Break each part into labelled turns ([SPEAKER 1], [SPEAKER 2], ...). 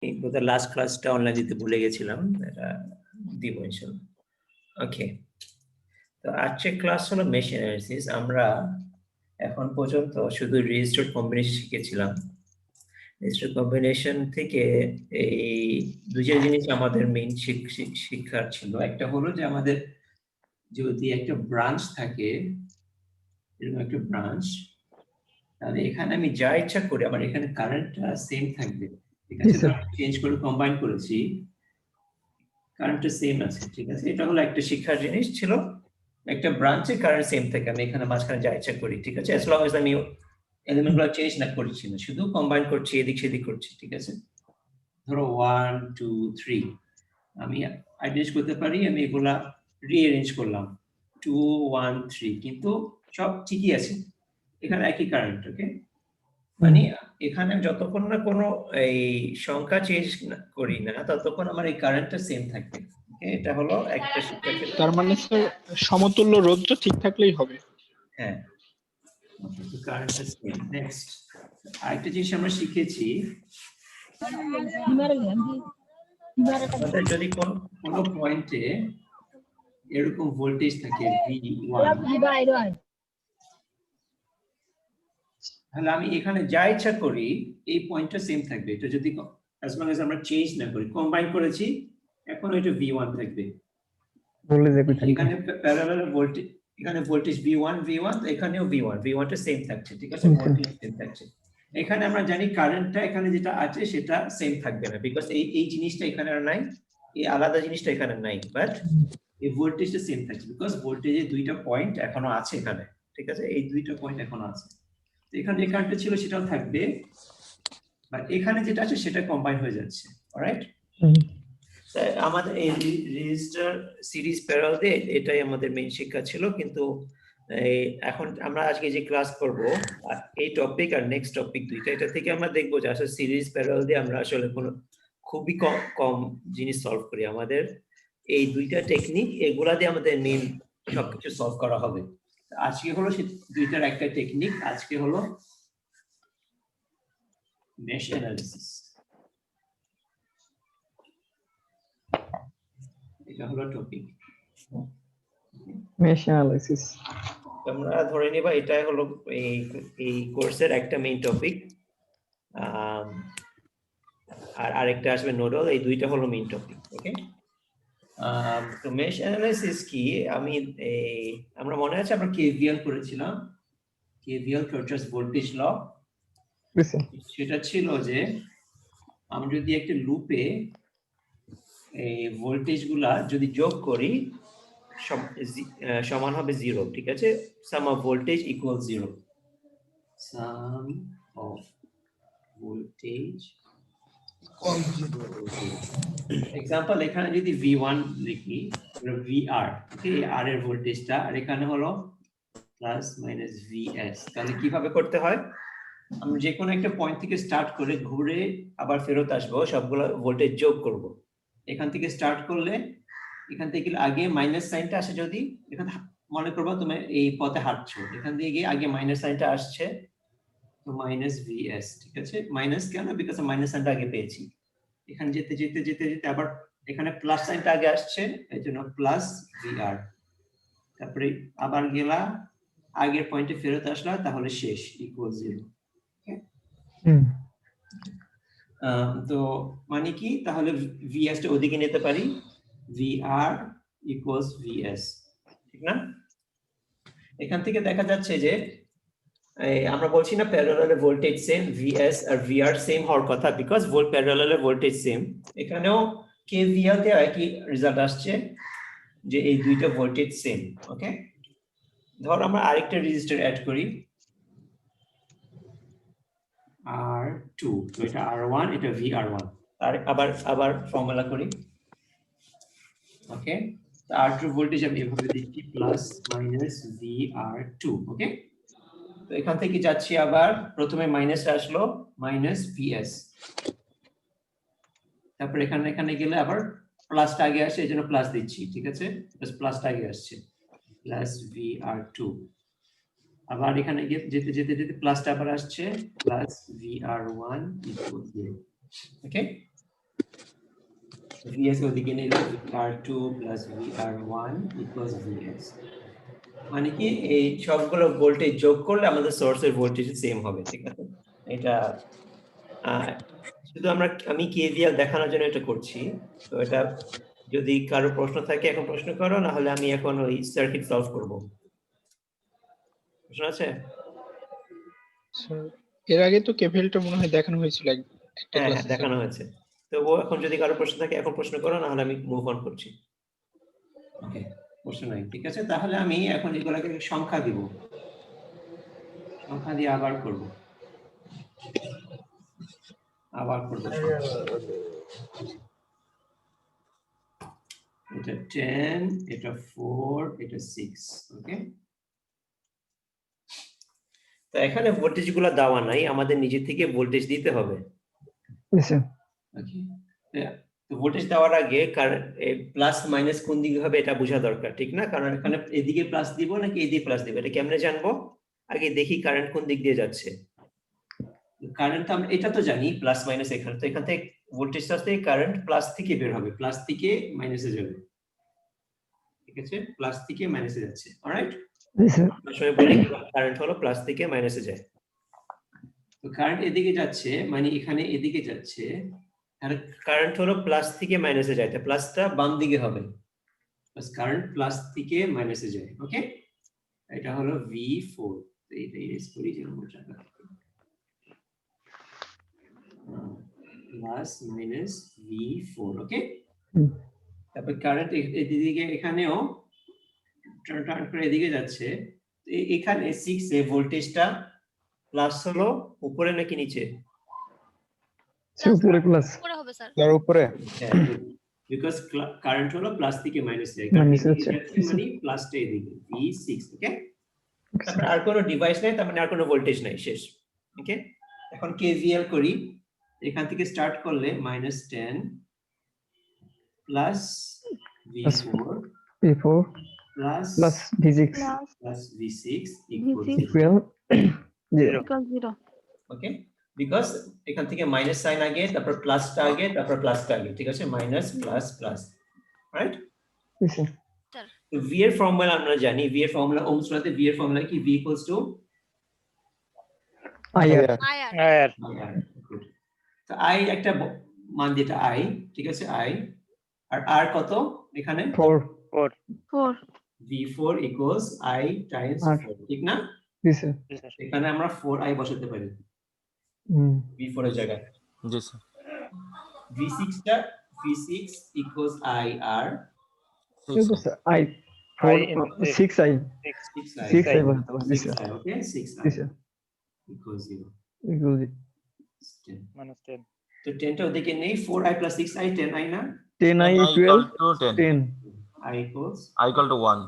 [SPEAKER 1] বোধহয় লাস্ট ক্লাসটা অনলাইন দিতে ভুলে গেছিলাম, এটা দিব ইনশাআল্লাহ। ওকে, তো আজকের ক্লাস হলো মেশ অ্যানালিসিস। আমরা এখন পর্যন্ত শুধু রেজিস্টার্ড কম্বিনেশন শিখেছিলাম। রেজিস্টার্ড কম্বিনেশন থেকে এই দুইটা জিনিস আমাদের মেইন শিক্ষার ছিল। একটা হলো যে আমাদের যদি একটা ব্রাঞ্চ থাকে, এরকম একটা ব্রাঞ্চ, তাহলে এখানে আমি যা ইচ্ছা করি আমার এখানে কারেন্টটা সেম থাকবে। ঠিক আছে, চেঞ্জ করে কম্বাইন করেছি, কারেন্টটা সেম আছে। ঠিক আছে, এটা হলো একটা শিক্ষার জিনিস ছিল। একটা ব্রাঞ্চে কারেন্ট সেম থাকে, আমি এখানে মাঝখানে যা ইচ্ছা করি। ঠিক আছে, as long as আমি এলিমেন্টগুলো চেঞ্জ না করছি না, শুধু কম্বাইন করছি, এদিক সেদিক করছি। ঠিক আছে, ধরো 1 2 3 আমি আইডেন্টিফাই করতে পারি, আমি এগুলা রিঅ্যারেঞ্জ করলাম 2 1 3, কিন্তু সব ঠিকই আছে, এখানে একই কারেন্ট। ওকে, মানে এখানে যতক্ষণ না কোনো এই সংখ্যা চেঞ্জ করি না, ততক্ষণ আমার এই কারেন্টটা সেম থাকবে। এটা হলো একটা শিক্ষা ছিল।
[SPEAKER 2] তার মানে স্যার সমতুল্য রোধটা ঠিক থাকলেই হবে।
[SPEAKER 1] হ্যাঁ, কারেন্টটা সেম। নেক্সট আরেকটা জিনিস আমরা শিখেছি, আমাদের যদি কোনো পয়েন্টে এরকম ভোল্টেজ থাকে V1, তাহলে আমি এখানে যা ইচ্ছা করি এই পয়েন্টটা সেম থাকবে। এটা যদি as long as আমরা চেঞ্জ না করি, কম্বাইন করেছি, এখন এটা V1 থাকবে। এখানে প্যারালাল ভোল্টেজ, এখানে ভোল্টেজ V1 এখানেও V1 টা সেম থাকছে। ঠিক আছে, ভোল্টেজ সেম থাকছে। এখানে আমরা জানি কারেন্টটা এখানে যেটা আছে সেটা সেম থাকবে না, বিকজ এই জিনিসটা এখানে আর নাই, এই আলাদা জিনিসটা এখানে নাই, বাট এই ভোল্টেজটা সেম থাকছে, বিকজ ভোল্টেজের দুইটা পয়েন্ট এখনো আছে এখানে। ঠিক আছে, এই দুইটা পয়েন্ট এখনো আছে। তো এখানে যে কারেন্টটা ছিল সেটাও থাকবে, বাট এখানে যেটা আছে সেটা কম্বাইন হয়ে যাচ্ছে। অলরাইট, আমাদের এই রেজিস্টার সিরিজ প্যারাল দিয়ে এটাই আমাদের মেইন শিক্ষা ছিল। কিন্তু এখন আমরা আজকে যে ক্লাস করব, এই টপিক আর নেক্সট টপিক দুইটা, এটা থেকে আমরা দেখবো যে আসলে সিরিজ প্যারাল দিয়ে আমরা আসলে কোনো খুবই কম জিনিস সলভ করি। আমাদের এই দুইটা টেকনিক, এগুলা দিয়ে আমাদের মেইন সবকিছু সলভ করা হবে। আজকে হলো সেই দুইটার একটা টেকনিক, আজকে হলো মেশ অ্যানালিসিস। এটা হলো টপিক,
[SPEAKER 2] মেশ অ্যানালিসিস।
[SPEAKER 1] আমরা ধরে নিবা এটাই হলো এই কোর্সের একটা মেইন টপিক, আর আরেকটা আসবে নোডাল। এই দুইটা হলো মেইন টপিক। ওকে, তো মেশ অ্যানালিসিস কি, আমরা মনে আছে আমরা কেভিএল করেছিলাম, কেভিএল কির্চফস ভোল্টেজ ল। সেটা ছিল যে আমি যদি একটা লুপে এই ভোল্টেজ গুলা যদি যোগ করি সমান হবে 0। ঠিক আছে, sum of voltage equal 0, sum of voltage example, এখানে যদি V1 লিখি, VR, ওকে, আর এর ভোল্টেজটা, আর এখানে হলো প্লাস মাইনাস VS, তাহলে কিভাবে করতে হয়, আমরা যে কোনো একটা পয়েন্ট থেকে স্টার্ট করে ঘুরে আবার ফেরত আসবো, সবগুলো ভোল্টেজ যোগ করব। এখান থেকে স্টার্ট করলে এখান থেকে আগে মাইনাস সাইনটা আসে, যদি এখানে মনে করবো তুমি এই পথে হাঁটছো, এখান থেকে গিয়ে আগে মাইনাস সাইনটা আসছে, তো মাইনাস VS। ঠিক আছে, মাইনাস কেন, বিকজ মাইনাস সাইনটা আগে পেয়েছি। এখানে যেতে যেতে যেতে যেতে আবার এখানে প্লাস সাইনটা আগে আসছে, এই জন্য প্লাস VR। তারপরে আবার গেলা আগের পয়েন্টে ফেরত আসলা, তাহলে শেষ, ইকুয়াল 0। তো মানে কি, তাহলে VS টা ওদিকে নিতে পারি, VR ইকুয়ালস VS, ঠিক না? এখান থেকে দেখা যাচ্ছে যে আমরা বলছি না প্যারালালে ভোল্টেজ সেম, VS আর VR সেম হওয়ার কথা, বিকজ প্যারালালে ভোল্টেজ সেম। এখানেও KVL তে একই রেজাল্ট আসছে যে এই দুইটা ভোল্টেজ সেম। ওকে, ধর আমরা আরেকটা রেজিস্টার অ্যাড করি, R2, তো এটা R1, এটা VR1, আর আবার ফর্মুলা করি। ওকে, তো R2 ভোল্টেজ আমি এভাবে দিচ্ছি, প্লাস মাইনাস VR2। ওকে, তো এখান থেকে যাচ্ছি, আবার প্রথমে মাইনাস আসলো, মাইনাস VS, তারপর এখানে গেলে আবার প্লাসটা আগে আসে, এজন্য প্লাস দিচ্ছি। ঠিক আছে, প্লাসটা আগে আসছে, প্লাস VR2। আবার এখানে যেতে যেতে যেতে প্লাসটা আবার আসছে, প্লাস VR1 ইকুয়াল 0। ওকে, vs ওদিকে নিলে vr2 plus vr1 equals vx, মানে কি এই সবগুলো ভোল্টেজ যোগ করলে আমাদের সোর্সের ভোল্টেজ সেম হবে, ঠিক আছে? এটা শুধু আমি কেভিএল দেখানোর জন্য এটা করছি। তো এটা যদি কারো প্রশ্ন থাকে এখন প্রশ্ন করো, না হলে আমি এখন ওই সার্কিট সলভ করব। প্রশ্ন আছে?
[SPEAKER 2] স্যার এর আগে তো কেভিএলটা মনে হয় দেখানো হয়েছিল একটা
[SPEAKER 1] হ্যাঁ
[SPEAKER 2] ক্লাসে
[SPEAKER 1] দেখানো হয়েছে। তো ও এখন যদি কারো প্রশ্ন থাকে এখন প্রশ্ন করো, না হলে আমি মুভ অন করছি। ওকে, প্রশ্ন নাই, ঠিক আছে? তাহলে আমি এখন এগুলোকে সংখ্যা দিব, সংখ্যা দিয়ে আবার করব। এটা 10, এটা 4, এটা 6। ওকে, তো এখানে ভোল্টেজ গুলো দেওয়া নাই, আমাদের নিজে থেকে ভোল্টেজ দিতে হবে। ওকে, তো ভোল্টেজ দেওয়ার আগে প্লাস মাইনাস কোন দিকে হবে এটা বোঝা দরকার, ঠিক না? কারণ এখানে এদিকে প্লাস দিব নাকি এদিকে প্লাস দিব, এটা কেমনে জানবো? আগে দেখি কারেন্ট কোন দিক দিয়ে যাচ্ছে। কারেন্ট আমরা এটা তো জানি প্লাস মাইনাস, এখানে তো এখান থেকে ভোল্টেজটা আসতে কারেন্ট প্লাস থেকে বের হবে, প্লাস থেকে মাইনাসে যাবে, ঠিক আছে? প্লাস থেকে মাইনাসে যাচ্ছে, অলরাইট? আসলে বলি কারেন্ট হলো প্লাস থেকে মাইনাসে যায়। তো কারেন্ট এদিকে যাচ্ছে, মানে এখানে এদিকে যাচ্ছে, আর কারেন্ট হলো প্লাস থেকে মাইনাসে যায়, তো প্লাসটা বাম দিকে হবে, প্লাস কারেন্ট প্লাস থেকে মাইনাসে যায়। ওকে, এটা হলো V4। তো এটা ইরেজ করি যে আমরা জায়গা প্লাস মাইনাস V4। ওকে, তারপর কারেন্ট এদিকে এখানেও টার্ন করে এদিকে যাচ্ছে, এখানে 6 এ ভোল্টেজটা প্লাস হলো উপরে নাকি নিচে?
[SPEAKER 3] উপরে প্লাস উপরে হবে স্যার,
[SPEAKER 4] তার উপরে।
[SPEAKER 1] বিকজ কারেন্ট হলো প্লাস থেকে মাইনাস যায়, মানে প্লাসটা এদিকে V6। ওকে, তারপর আর কোনো ডিভাইস নাই, তার মানে আর কোনো ভোল্টেজ নাই, শেষ। ওকে, এখন কেভিএল করি, এখান থেকে স্টার্ট করলে -10 plus V4 plus V6
[SPEAKER 3] equal 0.
[SPEAKER 1] Okay, because এখান থেকে মাইনাস সাইন আগে, তারপর প্লাসটা আগে, তারপর প্লাসটা আগে, ঠিক আছে? Minus plus plus, right? তো V এর ফর্মুলা আমরা জানি, V এর ফর্মুলা ওহমস লতে V এর ফর্মুলা কি? V equals to
[SPEAKER 3] IR.
[SPEAKER 1] তো I একটা মান দিটা I, ঠিক আছে? I আর R কত এখানে?
[SPEAKER 3] 4.
[SPEAKER 1] V4 equals I times 4, ঠিক না? এখানে আমরা 4I বসাতে পারি V4 এর জায়গায়।
[SPEAKER 4] জি sir.
[SPEAKER 1] V6 equals IR,
[SPEAKER 3] I 6I. 6I বলতে পারি
[SPEAKER 1] 6I, okay? 6I equals 0
[SPEAKER 4] -10
[SPEAKER 1] তো 10 টা ওদিকে নেই, 4I plus 6I 10I না?
[SPEAKER 3] 10I equal
[SPEAKER 4] to 10.
[SPEAKER 1] I equals
[SPEAKER 4] I equal to 1.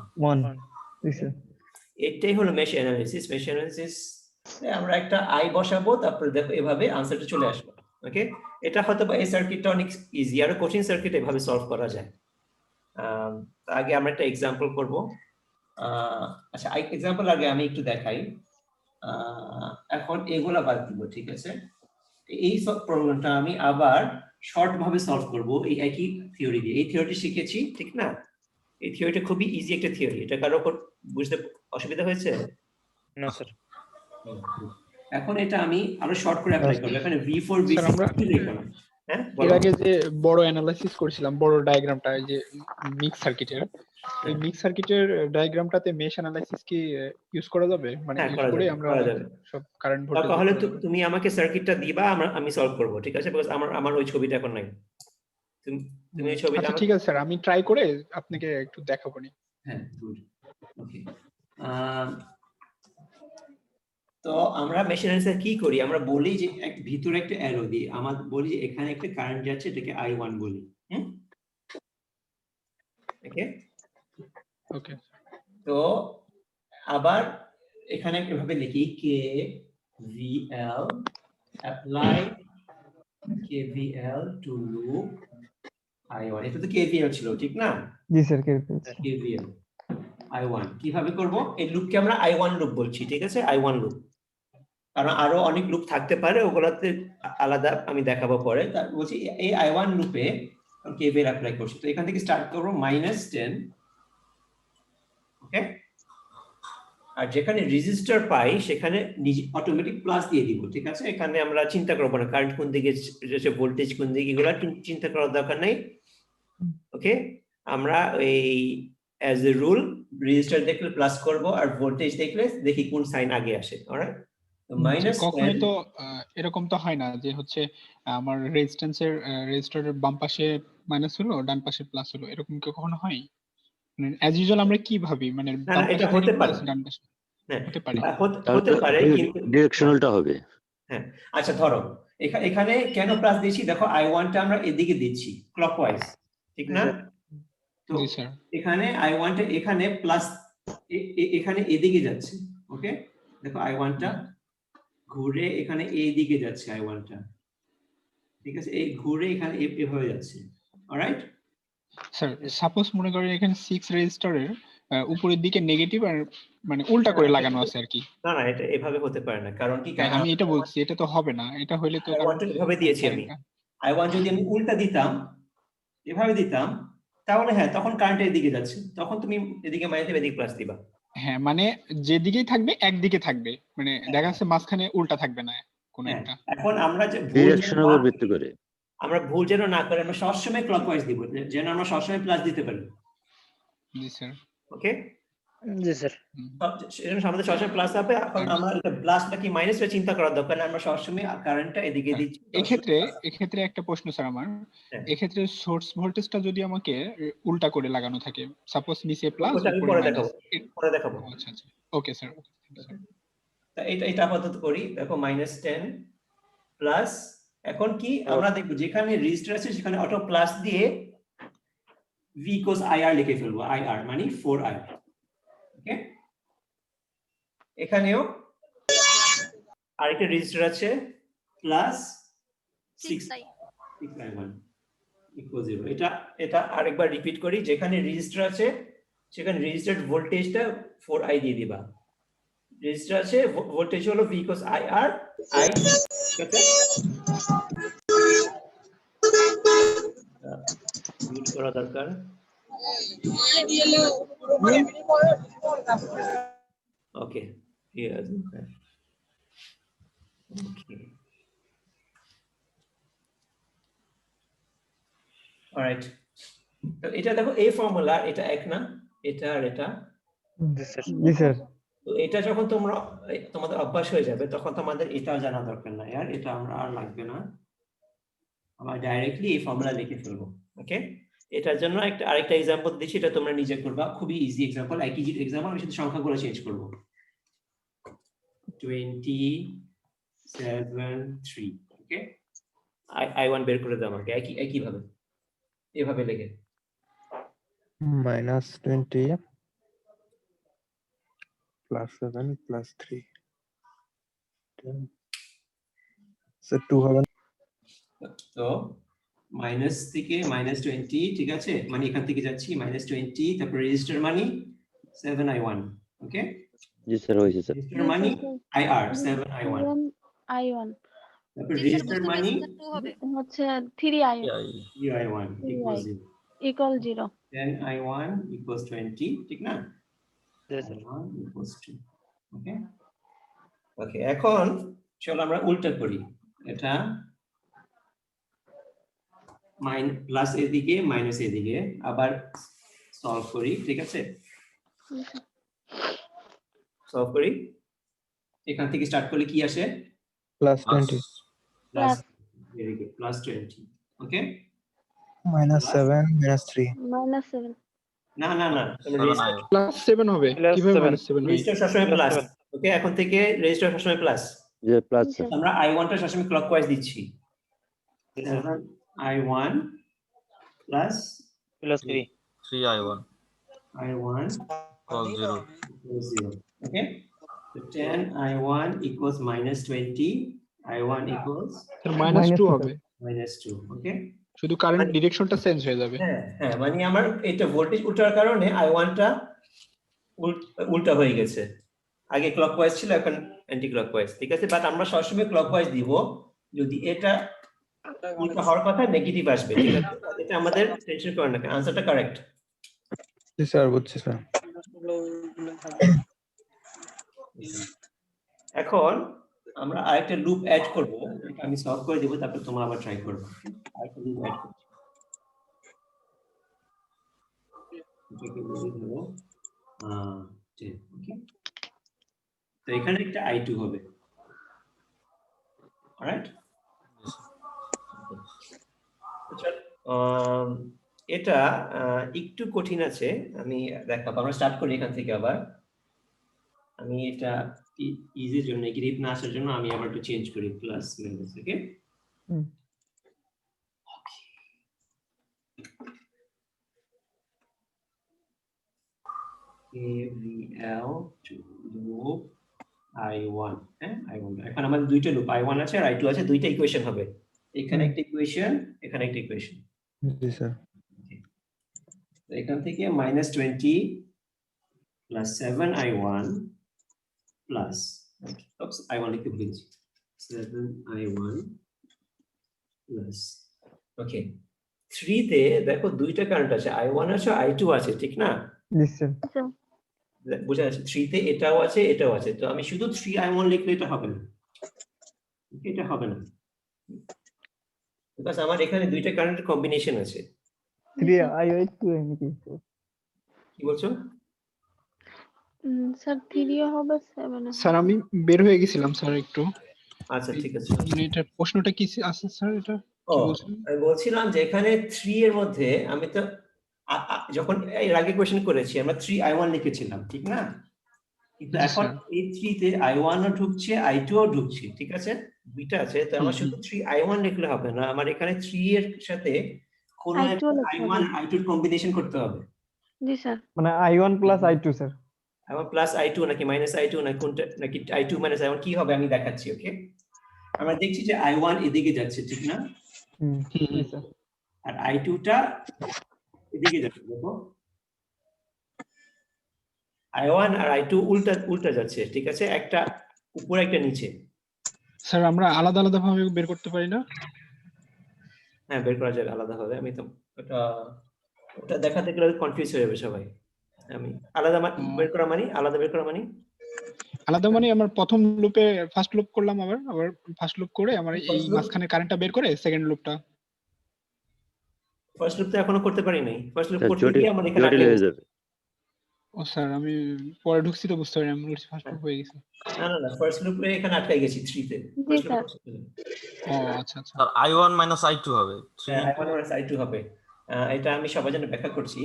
[SPEAKER 1] এটাই হলো মেশ অ্যানালিসিস। মেশ অ্যানালিসিস আমরা একটা I বসাবো, তারপর দেখো এভাবে আনসারটা চলে আসবে। ওকে, এটা হয়তো বা এই সার্কিটটা অনেক ইজি, আর কঠিন সার্কিট এভাবে সলভ করা যায়। আগে আমরা একটা এক্সাম্পল করব। আচ্ছা, এক্সাম্পল আগে আমি একটু দেখাই। এখন এগুলা বাদ দিব, ঠিক আছে? এই সব প্রবলেমটা আমি আবার শর্ট ভাবে সলভ করব এই একই থিওরি দিয়ে। এই থিওরিটি শিখেছি, ঠিক না? এই থিওরিটা খুবই ইজি একটা থিওরি, এটা কারো বুঝতে অসুবিধা হয়েছে?
[SPEAKER 4] না স্যার।
[SPEAKER 1] এখন এটা আমি আরো শর্ট করে অ্যাপ্লাই করব। এখানে V4 V6 কি লিখলাম? হ্যাঁ,
[SPEAKER 2] এর আগে যে বড় অ্যানালাইসিস করেছিলাম, বড় ডায়াগ্রামটা, এই যে মিক্স সার্কিটের, এই মিক্স সার্কিটের ডায়াগ্রামটাতে মেশ অ্যানালাইসিস কি ইউজ করা যাবে? মানে ইউজ করে আমরা সব কারেন্ট ভোল্টেজ।
[SPEAKER 1] তাহলে তুমি আমাকে সার্কিটটা দিবা, আমি সলভ করব, ঠিক আছে? বিকজ আমার ওই ছবিটা এখন নাই। তুমি এই ছবিটা।
[SPEAKER 2] আচ্ছা ঠিক আছে স্যার, আমি ট্রাই করে আপনাকে একটু দেখাবো নি।
[SPEAKER 1] হ্যাঁ, গুড। ওকে, তো আমরা মেশ অ্যানালিসিস কি করি? আমরা বলি যে ভিতরে একটা অ্যারো দিই, আমরা বলি যে এখানে একটা কারেন্ট যাচ্ছে, এটাকে I1 বলি। ওকে
[SPEAKER 2] ওকে,
[SPEAKER 1] তো আবার এখানে এভাবে লিখি KVL apply KVL to loop I1। এটা তো KVL ছিল, ঠিক না?
[SPEAKER 3] জি স্যার,
[SPEAKER 1] KVL I1 কিভাবে করব? এই লুপকে আমরা I1 লুপ বলছি, ঠিক আছে? I1 লুপ, কারণ আরো অনেক লুপ থাকতে পারে, ওগুলাতে আলাদা আমি দেখাবো পরে। তার বলছি এই I1 লুপে কেভিএল অ্যাপ্লাই করছি, তো এখান থেকে স্টার্ট করব -10, ওকে। আর যেখানে রেজিস্টার পাই সেখানে নিজে অটোমেটিক প্লাস দিয়ে দিব, ঠিক আছে। এখানে আমরা চিন্তা করব না কারেন্ট কোন দিকে যাচ্ছে, ভোল্টেজ কোন দিকে, এগুলো চিন্তা করার দরকার নাই, ওকে। আমরা এই অ্যাজ এ রুল রেজিস্টার দেখলে প্লাস করব, আর ভোল্টেজ দেখলে দেখি কোন সাইন আগে আসে, অলরাইট। তো
[SPEAKER 2] কখনোই তো এরকম তো হয় না যে হচ্ছে আমার রেজিস্ট্যান্সের রেজিস্টারের বাম পাশে মাইনাস হলো, ডান পাশে প্লাস হলো, এরকম কি কখনো হয়? মানে অ্যাজ ইউজুয়াল আমরা কি ভাবি, মানে
[SPEAKER 1] না, এটা হতে পারে,
[SPEAKER 2] ডান পাশে
[SPEAKER 1] হ্যাঁ
[SPEAKER 2] হতে পারে,
[SPEAKER 1] হতে পারে, কিন্তু
[SPEAKER 5] ডিরেকশনালটা হবে।
[SPEAKER 1] হ্যাঁ, আচ্ছা ধরো এখানে কেন প্লাস দিচ্ছি, দেখো I1 টা আমরা এদিকে দিচ্ছি ক্লকওয়াইজ, ঠিক না? তো
[SPEAKER 2] জি স্যার।
[SPEAKER 1] এখানে I1 টা এখানে প্লাস এখানে এদিকে যাচ্ছে, ওকে। দেখো I1 টা ঘুরে এখানে এইদিকে যাচ্ছে, I1 টা, ঠিক আছে, এই ঘুরে এখানে এভাবে যাচ্ছে, অলরাইট।
[SPEAKER 2] স্যার সাপোজ মনে করেন এখানে 6 রেজিস্টারের উপরের দিকে নেগেটিভ আর মানে উল্টা করে লাগানো আছে আর কি।
[SPEAKER 1] না না, এটা এভাবে হতে পারে না, কারণ কি
[SPEAKER 2] আমি এটা বলছি, এটা তো হবে না, এটা হইলে তো
[SPEAKER 1] I1 টা এভাবে দিয়েছি আমি, I1 যদি আমি উল্টা দিতাম, এভাবে দিতাম, তাহলে হ্যাঁ তখন কারেন্ট এদিকে যাচ্ছে, তখন তুমি এদিকে মাইনাস দিবে, এদিকে প্লাস দিবা।
[SPEAKER 2] হ্যাঁ, মানে যেদিকেই থাকবে একদিকে থাকবে, মানে দেখা যাচ্ছে মাঝখানে উল্টা থাকবে না কোন একটা।
[SPEAKER 1] এখন আমরা যে
[SPEAKER 5] ডিরেকশনের উপর ভিত্তি করে
[SPEAKER 1] আমরা ভুল যেন না করে, আমরা সবসময় ক্লকওয়াইজ দিব, যেন আমরা সবসময় প্লাস দিতে পারি।
[SPEAKER 2] জি স্যার।
[SPEAKER 1] ওকে,
[SPEAKER 4] জি স্যার।
[SPEAKER 1] সেজন্য আমাদের সবসময় প্লাস হবে। এখন আমরা এটা প্লাস নাকি মাইনাসটা চিন্তা করার দরকার নেই, আমরা সবসময় কারেন্টটা এদিকে দিচ্ছি।
[SPEAKER 2] এক্ষেত্রে একটা প্রশ্ন স্যার আমার,
[SPEAKER 1] হ্যাঁ।
[SPEAKER 2] এক্ষেত্রে সোর্স ভোল্টেজটা যদি আমাকে উল্টা করে লাগানো থাকে, সাপোজ নিচে প্লাস
[SPEAKER 1] ওটা আমি পরে দেখাবো, পরে দেখাবো।
[SPEAKER 2] আচ্ছা আচ্ছা, ওকে স্যার।
[SPEAKER 1] তা এটা আপাতত করি, দেখো -10 প্লাস, এখন কি আমরা দেখব যেখানে রেজিস্টার আছে সেখানে অটো প্লাস দিয়ে V cos IR লিখে ফেলবো, IR মানে 4I, ওকে। এখানেও আরেকটা রেজিস্টার আছে প্লাস 6I1 ইকুয়াল 0। এটা আরেকবার রিপিট করি, যেখানে রেজিস্টার আছে সেখানে রেজিস্টার্ড ভোল্টেজটা 4I দিয়ে দিবা। রেজিস্টার আছে ভোল্টেজ হলো V cos IR, I, ঠিক আছে, মিউট করা দরকার। ওকে, ঠিক আছে, ওকে, অলরাইট। তো এটা দেখো এই ফর্মুলা, এটা এক না, এটা আর এটা।
[SPEAKER 3] জি স্যার।
[SPEAKER 1] তো এটা যখন তোমাদের অভ্যাস হয়ে যাবে তখন তোমাদের এটাও জানা দরকার নাই, আর এটা আমরা আর লাগবে না, আমরা ডাইরেক্টলি এই ফর্মুলা লিখে ফেলবো, ওকে। এটার জন্য আরেকটা एग्जांपल দিচ্ছি, এটা তোমরা নিজে করবা, খুবই ইজি एग्जांपल, একই एग्जांपल, আমি শুধু সংখ্যাগুলো চেঞ্জ করব। 273, ওকে। I1 বের করে দাও আমাকে একই ভাবে, এভাবে লিখে
[SPEAKER 6] -20 +7 +3, so 2 হবে।
[SPEAKER 1] তো মাইনাস থেকে -20, ঠিক আছে, মানে এখান থেকে যাচ্ছি -20, তারপর রেজিস্টার মানে 7I1, ওকে।
[SPEAKER 5] জি স্যার, হয়েছে স্যার।
[SPEAKER 1] রেজিস্টার মানে IR 7I1, তারপর রেজিস্টার মানে
[SPEAKER 3] হচ্ছে 3I1
[SPEAKER 1] 3I1
[SPEAKER 3] equal 0
[SPEAKER 1] then I1 equals 20, ঠিক না?
[SPEAKER 4] Yes, sir.
[SPEAKER 1] I1 equals 2, ওকে। ওকে, এখন চলো আমরা উল্টা করি, এটা প্লাস এদিকে মাইনাস এদিকে আবার সলভ করি, ঠিক আছে, সলভ করি। এখান থেকে স্টার্ট করলে কি আসে?
[SPEAKER 6] +20
[SPEAKER 1] প্লাস, ভেরি গুড, +20, ওকে।
[SPEAKER 6] -7 -3
[SPEAKER 3] -7
[SPEAKER 1] না না না,
[SPEAKER 2] +7 হবে, কিভাবে -7 হয়?
[SPEAKER 1] রেজিস্টার সবসময় প্লাস, ওকে। এখন থেকে রেজিস্টার সবসময় প্লাস,
[SPEAKER 5] যে প্লাস স্যার।
[SPEAKER 1] আমরা I1 টা সবসময় ক্লকওয়াইজ দিচ্ছি, I1 plus
[SPEAKER 4] 3I1
[SPEAKER 1] I1
[SPEAKER 4] equals 0.
[SPEAKER 1] equals 0, okay. So 10I1 equals -20, I1 equals
[SPEAKER 2] sir -2 হবে,
[SPEAKER 1] -2, okay.
[SPEAKER 2] শুধু কারেন্ট ডিরেকশনটা চেঞ্জ হয়ে যাবে।
[SPEAKER 1] হ্যাঁ হ্যাঁ, মানে আমার এটা ভোল্টেজ উল্টার কারণে I1 টা উল্টা হয়ে গেছে, আগে ক্লকওয়াইজ ছিল এখন অ্যান্টি ক্লকওয়াইজ, ঠিক আছে। বাট আমরা সবসময় ক্লকওয়াইজ দিব, যদি এটা উল্টা হওয়ার কথা নেগেটিভ আসবে, ঠিক আছে, এটা আমাদের টেনশন করেন না, আনসারটা কারেক্ট।
[SPEAKER 6] জি স্যার বুঝছি স্যার।
[SPEAKER 1] এখন আমরা আরেকটা লুপ অ্যাড করব, এটা আমি সলভ করে দেব, তারপর তোমরা আবার ট্রাই করবে। আরেকটা লুপ অ্যাড করব, এটাকে বলি হলো 10, ওকে। তো এখানে একটা I2 হবে, অলরাইট। এটা একটু কঠিন আছে, আমি দেখাবো। আমরা স্টার্ট করি এখান থেকে আবার। আমি এটা ইজির জন্য, নেগেটিভ না আসার জন্য আমি আবার একটু চেঞ্জ করি, plus minus, okay. AVL to loop I1, হ্যাঁ I1। এখন আমাদের দুইটা লুপ I1 আছে আর I2 আছে, দুইটা ইকুয়েশন হবে। এখানে একটা ইকুয়েশন, এখানে একটা ইকুয়েশন।
[SPEAKER 6] জি স্যার।
[SPEAKER 1] তো এখান থেকে -20 plus 7I1 plus I1 লিখতে ভুলে গেছি, 7I1 plus, ওকে। 3 তে দেখো দুইটা কারেন্ট আছে, I1 আছে I2 আছে, ঠিক না?
[SPEAKER 6] জি স্যার।
[SPEAKER 1] বুঝা যাচ্ছে, 3 তে এটাও আছে এটাও আছে। তো আমি শুধু 3I1 লিখলে এটা হবে না, এটা হবে না, বিকজ আমার এখানে দুইটা কারেন্টের কম্বিনেশন আছে।
[SPEAKER 6] 3I2 নাকি?
[SPEAKER 1] কি বলছো?
[SPEAKER 3] স্যার 3 হবে 7
[SPEAKER 2] স্যার আমি বের হয়ে গেছিলাম স্যার একটু।
[SPEAKER 1] আচ্ছা ঠিক আছে।
[SPEAKER 2] মানে এটা প্রশ্নটা কি আছে স্যার, এটা
[SPEAKER 1] ও
[SPEAKER 2] কি বলছেন?
[SPEAKER 1] আমি বলছিলাম যে এখানে 3 এর মধ্যে আমি তো যখন এর আগে কোশ্চেন করেছি আমরা 3I1 লিখেছিলাম, ঠিক না? কিন্তু
[SPEAKER 2] জি,
[SPEAKER 1] এখন
[SPEAKER 2] স্যার।
[SPEAKER 1] এই 3 তে I1 ও ঢুকছে I2 ও ঢুকছে, ঠিক আছে? দুইটা আছে, তো আমার শুধু 3I1 লিখলে হবে না, আমার এখানে 3 এর সাথে কোন
[SPEAKER 3] I2
[SPEAKER 1] একটা
[SPEAKER 3] লিখতে
[SPEAKER 1] I1
[SPEAKER 3] হবে।
[SPEAKER 1] I2 এর কম্বিনেশন করতে হবে।
[SPEAKER 3] জি স্যার।
[SPEAKER 6] মানে I1 plus I2 sir.
[SPEAKER 1] I1 plus I2 নাকি মাইনাস I2 নাকি কোনটা, নাকি I2 মাইনাস I1 কি হবে আমি দেখাচ্ছি, ওকে। আমরা দেখছি যে I1 এদিকে যাচ্ছে, ঠিক না?
[SPEAKER 6] জি স্যার।
[SPEAKER 1] আর I2 টা এদিকে যাচ্ছে, দেখো I1 আর I2 উল্টা উল্টা যাচ্ছে, ঠিক আছে? একটা উপরে একটা নিচে।
[SPEAKER 2] স্যার আমরা আলাদা আলাদা ভাবে বের করতে পারি না?
[SPEAKER 1] হ্যাঁ বের করা যাবে আলাদা ভাবে, আমি তো ওটা দেখাতে গেলে কনফিউজ হয়ে যাবে সবাই। আমি আলাদা বের করা মানে আলাদা বের করা মানে
[SPEAKER 2] আলাদা মানে আমার প্রথম লুপে ফার্স্ট লুপ করলাম, আবার ফার্স্ট লুপ করে আমার এই মাঝখানে কারেন্টটা বের করে সেকেন্ড লুপটা।
[SPEAKER 1] ফার্স্ট লুপ তো এখনো করতে পারি নাই, ফার্স্ট লুপ
[SPEAKER 5] স্যার
[SPEAKER 1] করতে গিয়ে আমার এখানে
[SPEAKER 5] জটিল হয়ে যাবে।
[SPEAKER 2] ও স্যার আমি পরে ঢুকছি তো বুঝতে পারি, আমি ফার্স্ট লুপ হয়ে গেছে।
[SPEAKER 1] না ফার্স্ট লুপে এখানে আটকাই গেছি 3 তে।
[SPEAKER 3] জি স্যার।
[SPEAKER 2] ও আচ্ছা আচ্ছা।
[SPEAKER 4] স্যার I1 minus I2 হবে।
[SPEAKER 1] I1 minus I2 হবে। এটা আমি সবার জন্য ব্যাখ্যা করছি।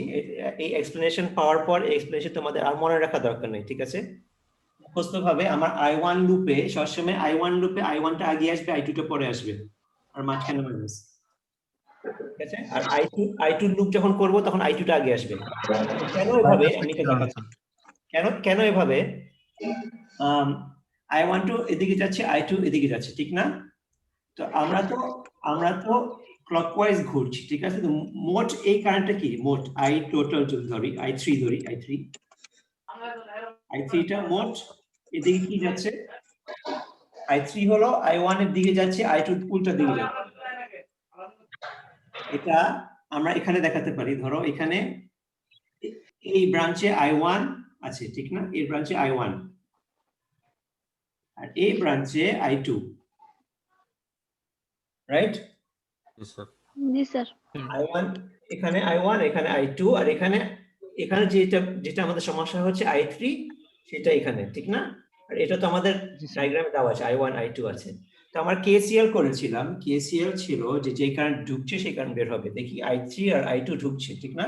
[SPEAKER 1] এই এক্সপ্লেনেশন পাওয়ার পর এই এক্সপ্লেনেশন তোমাদের আর মনে রাখা দরকার নেই, ঠিক আছে? মুখস্থভাবে আমার I1 লুপে সবসময় I1 লুপে I1 টা আগে আসবে, I2 টা পরে আসবে, আর মাঝখানে মাইনাস, ঠিক আছে? আর I2 লুপ যখন করব তখন I2 টা আগে আসবে। কেন এভাবে আমি এটা দেখাচ্ছি। কেন এভাবে? I1 তো এদিকে যাচ্ছে, I2 এদিকে যাচ্ছে, ঠিক না? তো আমরা তো ক্লকওয়াইজ ঘুরছি, ঠিক আছে? তো মোট এই কারেন্টটা কি? মোট I টোটাল যদি ধরি I3 ধরি, I3 টা মোট এদিকে কি যাচ্ছে? I3 হলো I1 এর দিকে যাচ্ছে, I2 উল্টা দিকে যাচ্ছে। এটা আমরা এখানে দেখাতে পারি, ধরো এখানে এই ব্রাঞ্চে I1 আছে, ঠিক না? এই ব্রাঞ্চে I1 আর এই ব্রাঞ্চে I2, রাইট?
[SPEAKER 4] জি স্যার।
[SPEAKER 3] জি স্যার।
[SPEAKER 1] I1 এখানে I1 এখানে I2 আর এখানে যেটা আমাদের সমস্যা হচ্ছে I3 সেটা এখানে, ঠিক না? আর এটা তো আমাদের ডায়াগ্রামে দেওয়া আছে, I1 I2 আছে। তো আমরা KCL করেছিলাম, KCL ছিল যে কারেন্ট ঢুকছে সেই কারেন্ট বের হবে। দেখি I3 আর I2 ঢুকছে, ঠিক না?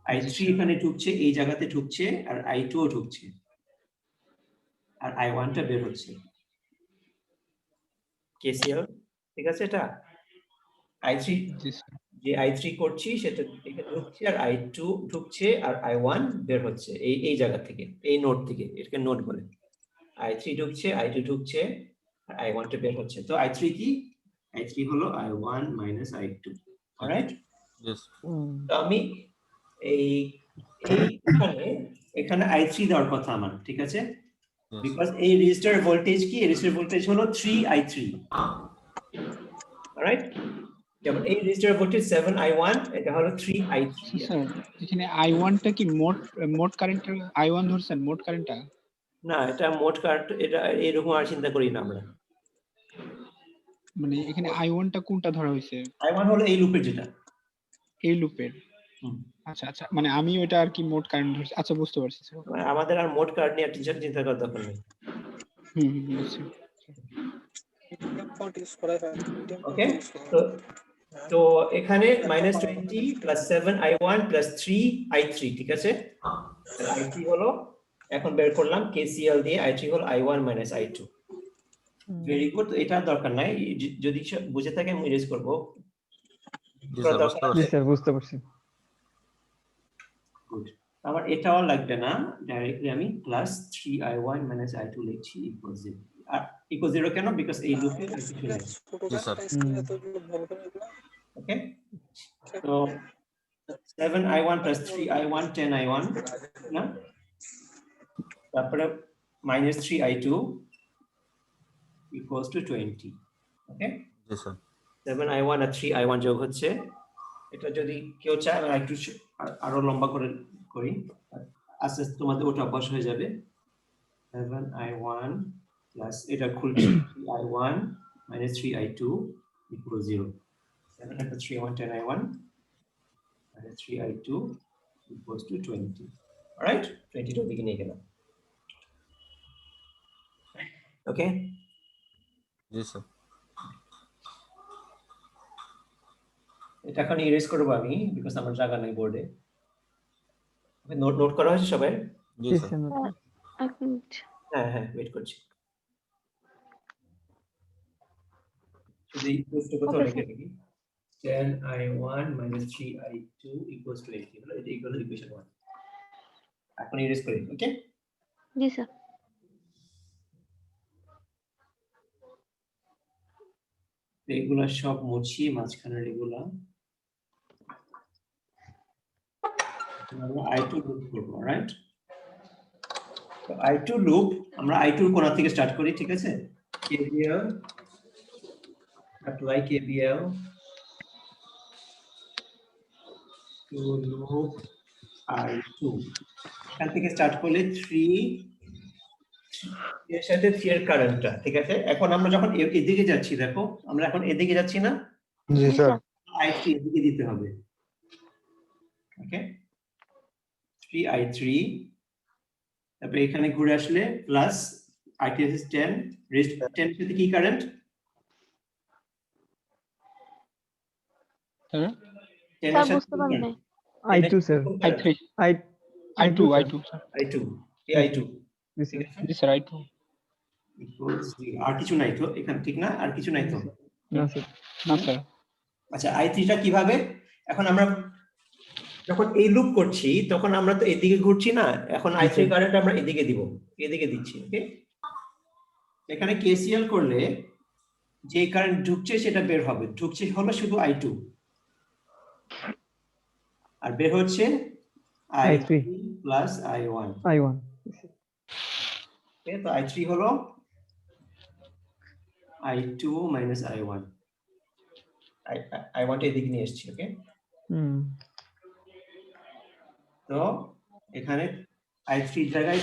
[SPEAKER 1] I3 এখানে ঢুকছে, এই জায়গাতে ঢুকছে, আর I2 ও ঢুকছে, আর I1 টা বের হচ্ছে। KCL, ঠিক আছে? এটা I3 যে I3 করছি সেটা এখানে ঢুকছে, আর I2 ঢুকছে, আর I1 বের হচ্ছে এই জায়গা থেকে, এই নোড থেকে, এটাকে নোড বলে। I3 ঢুকছে, I2 ঢুকছে, আর I1 টা বের হচ্ছে। তো I3 কি? I3 হলো I1 minus I2, অলরাইট? তো আমি এখানে I3 দেওয়ার কথা আমার, ঠিক আছে? বিকজ এই রেজিস্টার ভোল্টেজ কি? রেজিস্টার ভোল্টেজ হলো 3I3, অলরাইট? যেমন এই রেজিস্টার ভোল্টেজ 7i1, এটা হলো 3i3।
[SPEAKER 2] স্যার এখানে i1 টা কি মোট কারেন্ট i1 ধরছেন মোট কারেন্টটা?
[SPEAKER 1] না, এটা মোট কারেন্ট, এটা এরকম আর চিন্তা করি না আমরা।
[SPEAKER 2] মানে এখানে i1 টা কোনটা ধরা হয়েছে?
[SPEAKER 1] i1 হলো এই লুপের যেটা।
[SPEAKER 2] এই লুপের।
[SPEAKER 1] হুম।
[SPEAKER 2] আচ্ছা আচ্ছা, মানে আমি ওইটা আর কি মোট কারেন্ট ধরছি। আচ্ছা বুঝতে পারছি স্যার।
[SPEAKER 1] মানে আমাদের আর মোট কারেন্ট নিয়ে চিন্তা করার দরকার নেই।
[SPEAKER 2] বুঝছি।
[SPEAKER 1] ওকে, তো এখানে -20 প্লাস 7i1 প্লাস 3i3, ঠিক আছে? i3 হলো, এখন বের করলাম KCL দিয়ে, i3 হলো i1 minus i2। Very good, এটা দরকার নাই, যদি বুঝে থাকে আমি ইরেজ করব।
[SPEAKER 4] জি স্যার বুঝতে
[SPEAKER 6] জি
[SPEAKER 4] পারছি।
[SPEAKER 6] স্যার বুঝতে পারছি।
[SPEAKER 1] গুড, আমার এটাও লাগবে না, ডাইরেক্টলি আমি প্লাস 3i1 মাইনাস i2 লিখছি ইকুয়াল 0। আর ইকুয়াল 0 কেন? বিকজ এই লুপে আর কিছু নেই।
[SPEAKER 4] জি স্যার।
[SPEAKER 1] ওকে, তো 7i1 plus 3i1 10i1 না, তারপরে minus 3i2 equals to 20। Okay,
[SPEAKER 4] জি স্যার।
[SPEAKER 1] 7i1 আর 3i1 যোগ হচ্ছে, এটা যদি কেউ চায় আমি একটু আরো লম্বা করে করি, আস্তে আস্তে তোমাদের ওটা অভ্যাস হয়ে যাবে। 7i1 প্লাস এটা খুলছি 3i1 minus 3i2 equals 0। 7 into 3i1 10i1 minus 3i2 equals to 20। Alright, 20 টা দিকে নিয়ে গেলাম। ওকে,
[SPEAKER 4] জি স্যার।
[SPEAKER 1] এটা এখন ইরেজ করব আমি, বিকজ আমার জায়গা নাই বোর্ডে। ওকে, নোট করা হয়েছে সবাই?
[SPEAKER 4] জি
[SPEAKER 6] জি
[SPEAKER 4] স্যার।
[SPEAKER 6] স্যার।
[SPEAKER 3] এক মিনিট।
[SPEAKER 1] হ্যাঁ, ওয়েট করছি। শুধু এই প্রশ্ন কোথাও
[SPEAKER 3] Okay,
[SPEAKER 1] লিখে দিই, 10i1 minus 3i2 equals to 80 হলো, এটা ইকুয়াল ইকুয়েশন 1। এখন ইরেজ করি। ওকে,
[SPEAKER 3] জি স্যার।
[SPEAKER 1] এগুলা সব মুছি, মাঝখানের এগুলা আমরা i2 লুপ করব। রাইট, তো i2 লুপ, আমরা i2 কোণা থেকে স্টার্ট করি, ঠিক আছে? KVL, apply KVL to loop i2। এখান থেকে স্টার্ট করলে 3 এর সাথে 3 এর কারেন্টটা, ঠিক আছে? এখন আমরা যখন এদিকে যাচ্ছি, দেখো আমরা এখন এদিকে যাচ্ছি না,
[SPEAKER 6] জি স্যার।
[SPEAKER 1] i3 এদিকে দিতে হবে। ওকে, 3i3, তারপরে এখানে ঘুরে আসলে প্লাস i2 is 10, রেস্ট 10 এর সাথে কি কারেন্ট?
[SPEAKER 2] হ্যাঁ
[SPEAKER 1] 10
[SPEAKER 3] স্যার
[SPEAKER 1] এর সাথে
[SPEAKER 3] বুঝতে পারি নাই।
[SPEAKER 6] I2 sir.
[SPEAKER 2] i3
[SPEAKER 6] I2
[SPEAKER 2] i2 sir.
[SPEAKER 1] i2 i2,
[SPEAKER 6] জি
[SPEAKER 1] ঠিক
[SPEAKER 6] স্যার।
[SPEAKER 1] আছে?
[SPEAKER 2] জি স্যার i2।
[SPEAKER 1] equals 0। আর কিছু নাই তো এখানে, ঠিক না? আর কিছু নাই তো?
[SPEAKER 6] না স্যার।
[SPEAKER 2] না স্যার।
[SPEAKER 1] আচ্ছা, i3 টা কিভাবে? এখন আমরা যখন এই লুপ করছি তখন আমরা তো এদিকে ঘুরছি না, এখন i3 কারেন্ট আমরা এদিকে দিব, এদিকে দিচ্ছি। ওকে, এখানে KCL করলে যে কারেন্ট ঢুকছে সেটা বের হবে, ঢুকছে হলো শুধু i2 আর বের হচ্ছে i3 প্লাস i1।
[SPEAKER 6] I1
[SPEAKER 1] ওকে, তো i3 হলো i2 মাইনাস i1, i1 টা এদিকে নিয়ে এসেছি। ওকে, তো এখানে i3 জায়গায়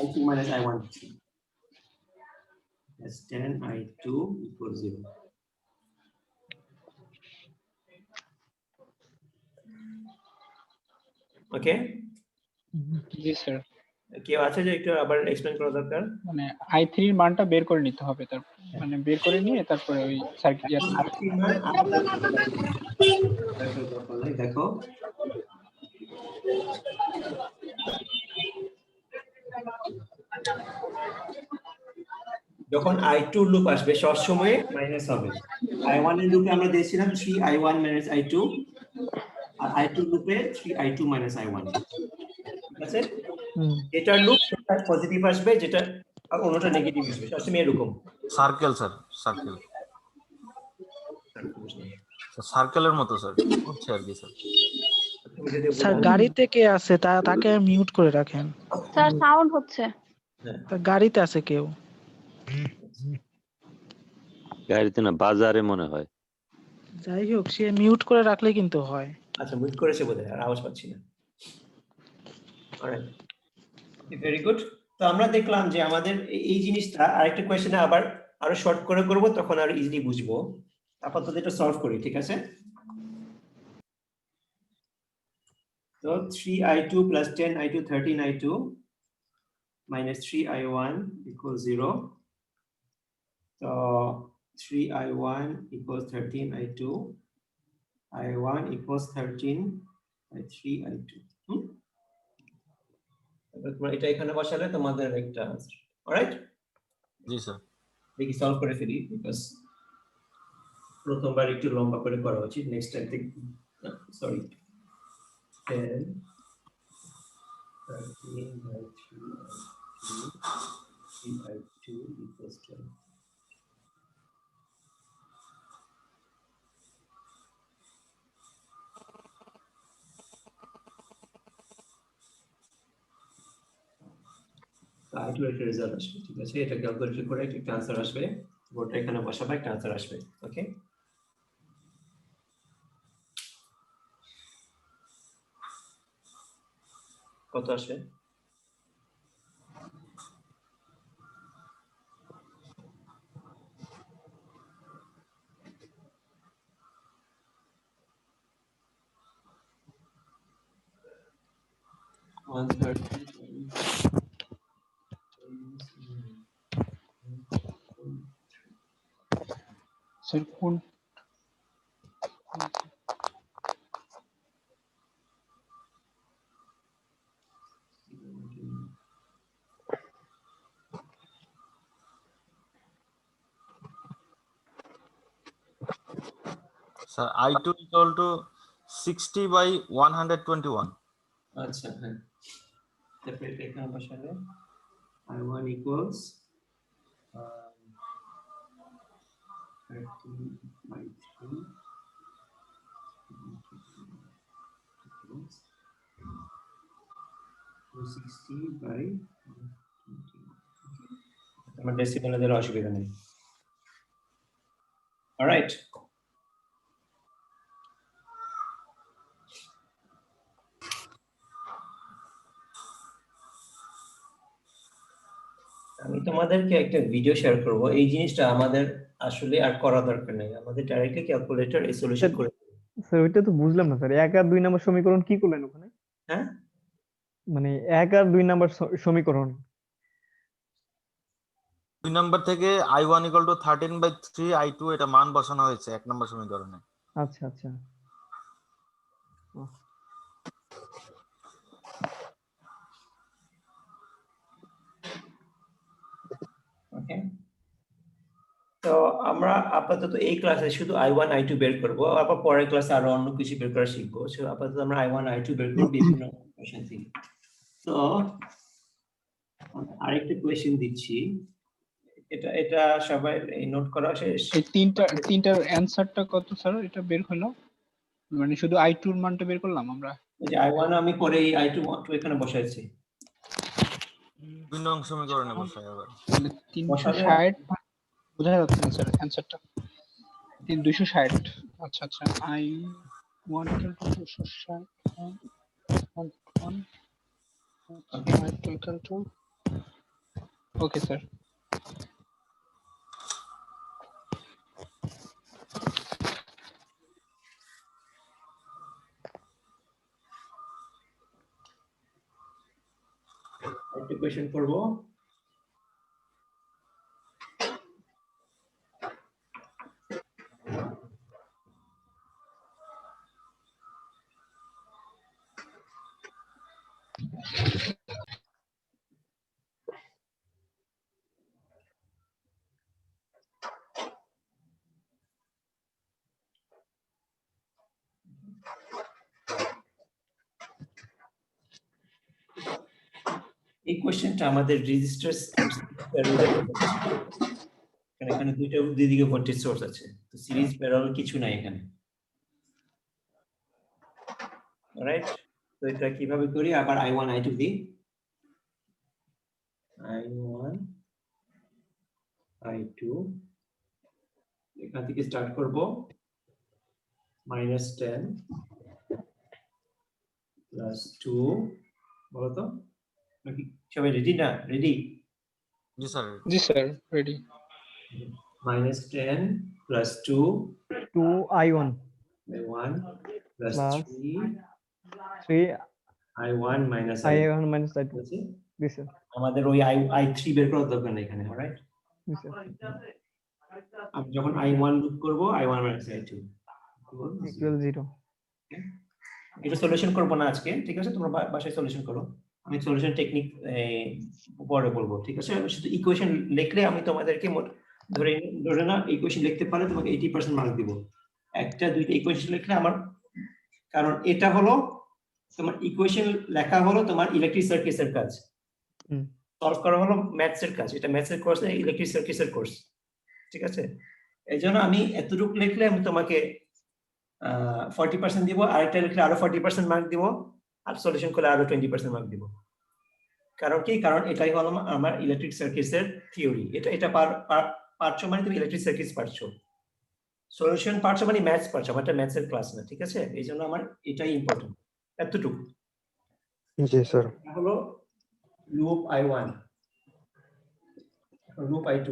[SPEAKER 1] i2 মাইনাস i1 দিচ্ছি, that's 10i2 equals 0। ওকে,
[SPEAKER 2] জি স্যার।
[SPEAKER 1] কেউ আছে যে একটু আবার এক্সপ্লেইন করা দরকার?
[SPEAKER 2] মানে i3 এর মানটা বের করে নিতে হবে, তারপর মানে বের করে নিয়ে তারপরে ওই সার্কিট
[SPEAKER 1] i3 মান আলাদা দেখো, যখন i2 লুপ আসবে সব সময় মাইনাস হবে। i1 এর লুপে আমরা দিয়েছিলাম 3i1 minus i2, আর i2 লুপে 3i2 minus i1, ঠিক আছে? এটার লুপ সেটা পজিটিভ আসবে, যেটা আর অন্যটা নেগেটিভ আসবে, সবসময় এরকম।
[SPEAKER 4] Circle sir, circle. সার্কেলের মতো স্যার, হচ্ছে আর কি স্যার।
[SPEAKER 7] স্যার গাড়িতে কে আছে তাকে মিউট করে রাখেন।
[SPEAKER 3] স্যার সাউন্ড হচ্ছে।
[SPEAKER 7] গাড়িতে আছে কেউ?
[SPEAKER 5] গাড়িতে না, বাজারে মনে হয়।
[SPEAKER 7] যাই হোক, সে মিউট করে রাখলে কিন্তু হয়।
[SPEAKER 1] আচ্ছা, মিউট করেছে বোধহয়, আর আওয়াজ পাচ্ছি না। Alright, very good. তো আমরা দেখলাম যে আমাদের এই জিনিসটা আরেকটা কোয়েশ্চেনে আবার আরো শর্ট করে করব, তখন আরো ইজিলি বুঝবো। আপাতত এটা সলভ করি, ঠিক আছে? তো 3i2 plus 10i2 13i2 minus 3i1 equals 0. So 3i1 equals 13i2. i1 equals 13 by 3i2. তোমরা এটা এখানে বসালে তোমাদের একটা আনসার। অলরাইট,
[SPEAKER 4] জি স্যার।
[SPEAKER 1] দেখি সলভ করে ফেলি, বিকজ প্রথমবার একটু লম্বা করে করা উচিত, নেক্সট টাইম থেকে sorry 10 13 by 3i2 equals 12. i2 এর রেজাল্ট আসবে, ঠিক আছে? এটা ক্যালকুলেট করে একটা আনসার আসবে, ওটা এখানে বসাবে, একটা আনসার আসবে। ওকে, কত আসবে?
[SPEAKER 2] স্যার কোন
[SPEAKER 4] sir i2 equal to 60 by 121.
[SPEAKER 1] আচ্ছা, হ্যাঁ, তারপরে এটা এখানে বসালে i1 equals 13 by 3 equals 260 by 121. আমার ডেসিমেলে দিলে অসুবিধা নেই। অলরাইট, আমি তোমাদেরকে একটা ভিডিও শেয়ার করব। এই জিনিসটা আমাদের আসলে আর করা দরকার নেই, আমাদের ডাইরেক্টলি ক্যালকুলেটর এই সলিউশন করে দেবে।
[SPEAKER 6] স্যার ওইটা তো বুঝলাম না স্যার, 1 আর 2 নম্বর সমীকরণ কি করলেন ওখানে?
[SPEAKER 1] হ্যাঁ,
[SPEAKER 6] মানে 1 আর 2 নম্বর সমীকরণ
[SPEAKER 4] 2 নম্বর থেকে i1 equal to 13 by 3i2 এটা মান বসানো হয়েছে 1 নম্বর সমীকরণে।
[SPEAKER 6] আচ্ছা আচ্ছা।
[SPEAKER 1] ওকে, তো আমরা আপাতত এই ক্লাসে শুধু i1 i2 বের করব, আবার পরের ক্লাসে আরো অন্য কিছু বের করা শিখবো। সো আপাতত আমরা i1 i2 বের করব বিভিন্ন কোশ্চেন থেকে। তো আরেকটা কোশ্চেন দিচ্ছি, এটা এটা সবাই নোট করা শেষ?
[SPEAKER 2] এই তিনটার অ্যানসারটা কত স্যার? এটা বের হলো, মানে শুধু i2 এর মানটা বের করলাম আমরা।
[SPEAKER 1] এই যে i1 আমি পরে এই i2 এখানে বসাইছি,
[SPEAKER 4] 2 নং সমীকরণে বসাই আবার।
[SPEAKER 2] তাহলে 360 বোঝা যাচ্ছে না স্যার অ্যানসারটা। 260। আচ্ছা আচ্ছা, i1 equal to 260 i2 equal to, okay sir.
[SPEAKER 1] একটা কোশ্চেন করব। এই কোশ্চেনটা আমাদের রেজিস্টার এখানে দুই দিকে ভোল্টেজ সোর্স আছে, তো সিরিজ প্যারালাল কিছু নাই এখানে। অলরাইট, তো এটা কিভাবে করি? আবার i1 i2 দিই, i1 i2 এখান থেকে স্টার্ট করব। minus 10 plus 2 বলো তো নাকি সবাই রেডি না ready
[SPEAKER 4] G sir
[SPEAKER 2] G sir ready
[SPEAKER 1] minus 10 plus 2
[SPEAKER 6] 2i1
[SPEAKER 1] by 1 plus
[SPEAKER 6] Plus
[SPEAKER 1] 3
[SPEAKER 6] 3
[SPEAKER 1] i1 minus
[SPEAKER 6] i1 minus i2
[SPEAKER 1] আছে
[SPEAKER 6] জি স্যার
[SPEAKER 1] আমাদের ওই i3 বের করার দরকার নেই এখানে অলরাইট
[SPEAKER 6] জি স্যার
[SPEAKER 1] আমি যখন i1 লুপ করব i1 minus i2
[SPEAKER 6] ইকুয়াল 0
[SPEAKER 1] এটা সলিউশন করব না আজকে ঠিক আছে তোমরা বাসায় সলিউশন করো আমি সলিউশন টেকনিক পরে বলবো ঠিক আছে শুধু ইকুয়েশন লিখলে আমি তোমাদেরকে ধরে না ইকুয়েশন লিখতে পারলে তোমাকে 80% মার্ক দিব একটা দুইটা ইকুয়েশন লিখলে আমার কারণ এটা হলো তোমার ইকুয়েশন লেখা হলো তোমার ইলেকট্রিক সার্কিটের কাজ সলভ করা হলো ম্যাথস এর কাজ এটা ম্যাথস এর কোর্স না ইলেকট্রিক সার্কিটের কোর্স ঠিক আছে এইজন্য আমি এতটুকু লিখলে আমি তোমাকে 40% দিব আরেকটা লিখলে আরো 40% মার্ক দিব আর সলিউশন করলে আরো 20% মার্ক দিব কারণ কি কারণ এটাই হলো আমার ইলেকট্রিক সার্কিটের থিওরি এটা পারছো মানে তুমি ইলেকট্রিক সার্কিটস পারছো সলিউশন পারছো মানে ম্যাথস পারছো আমার এটা ম্যাথস এর ক্লাস না ঠিক আছে এইজন্য আমার এটাই ইম্পর্টেন্ট এতটুকু
[SPEAKER 8] জি স্যার
[SPEAKER 1] হলো লুপ i1 লুপ i2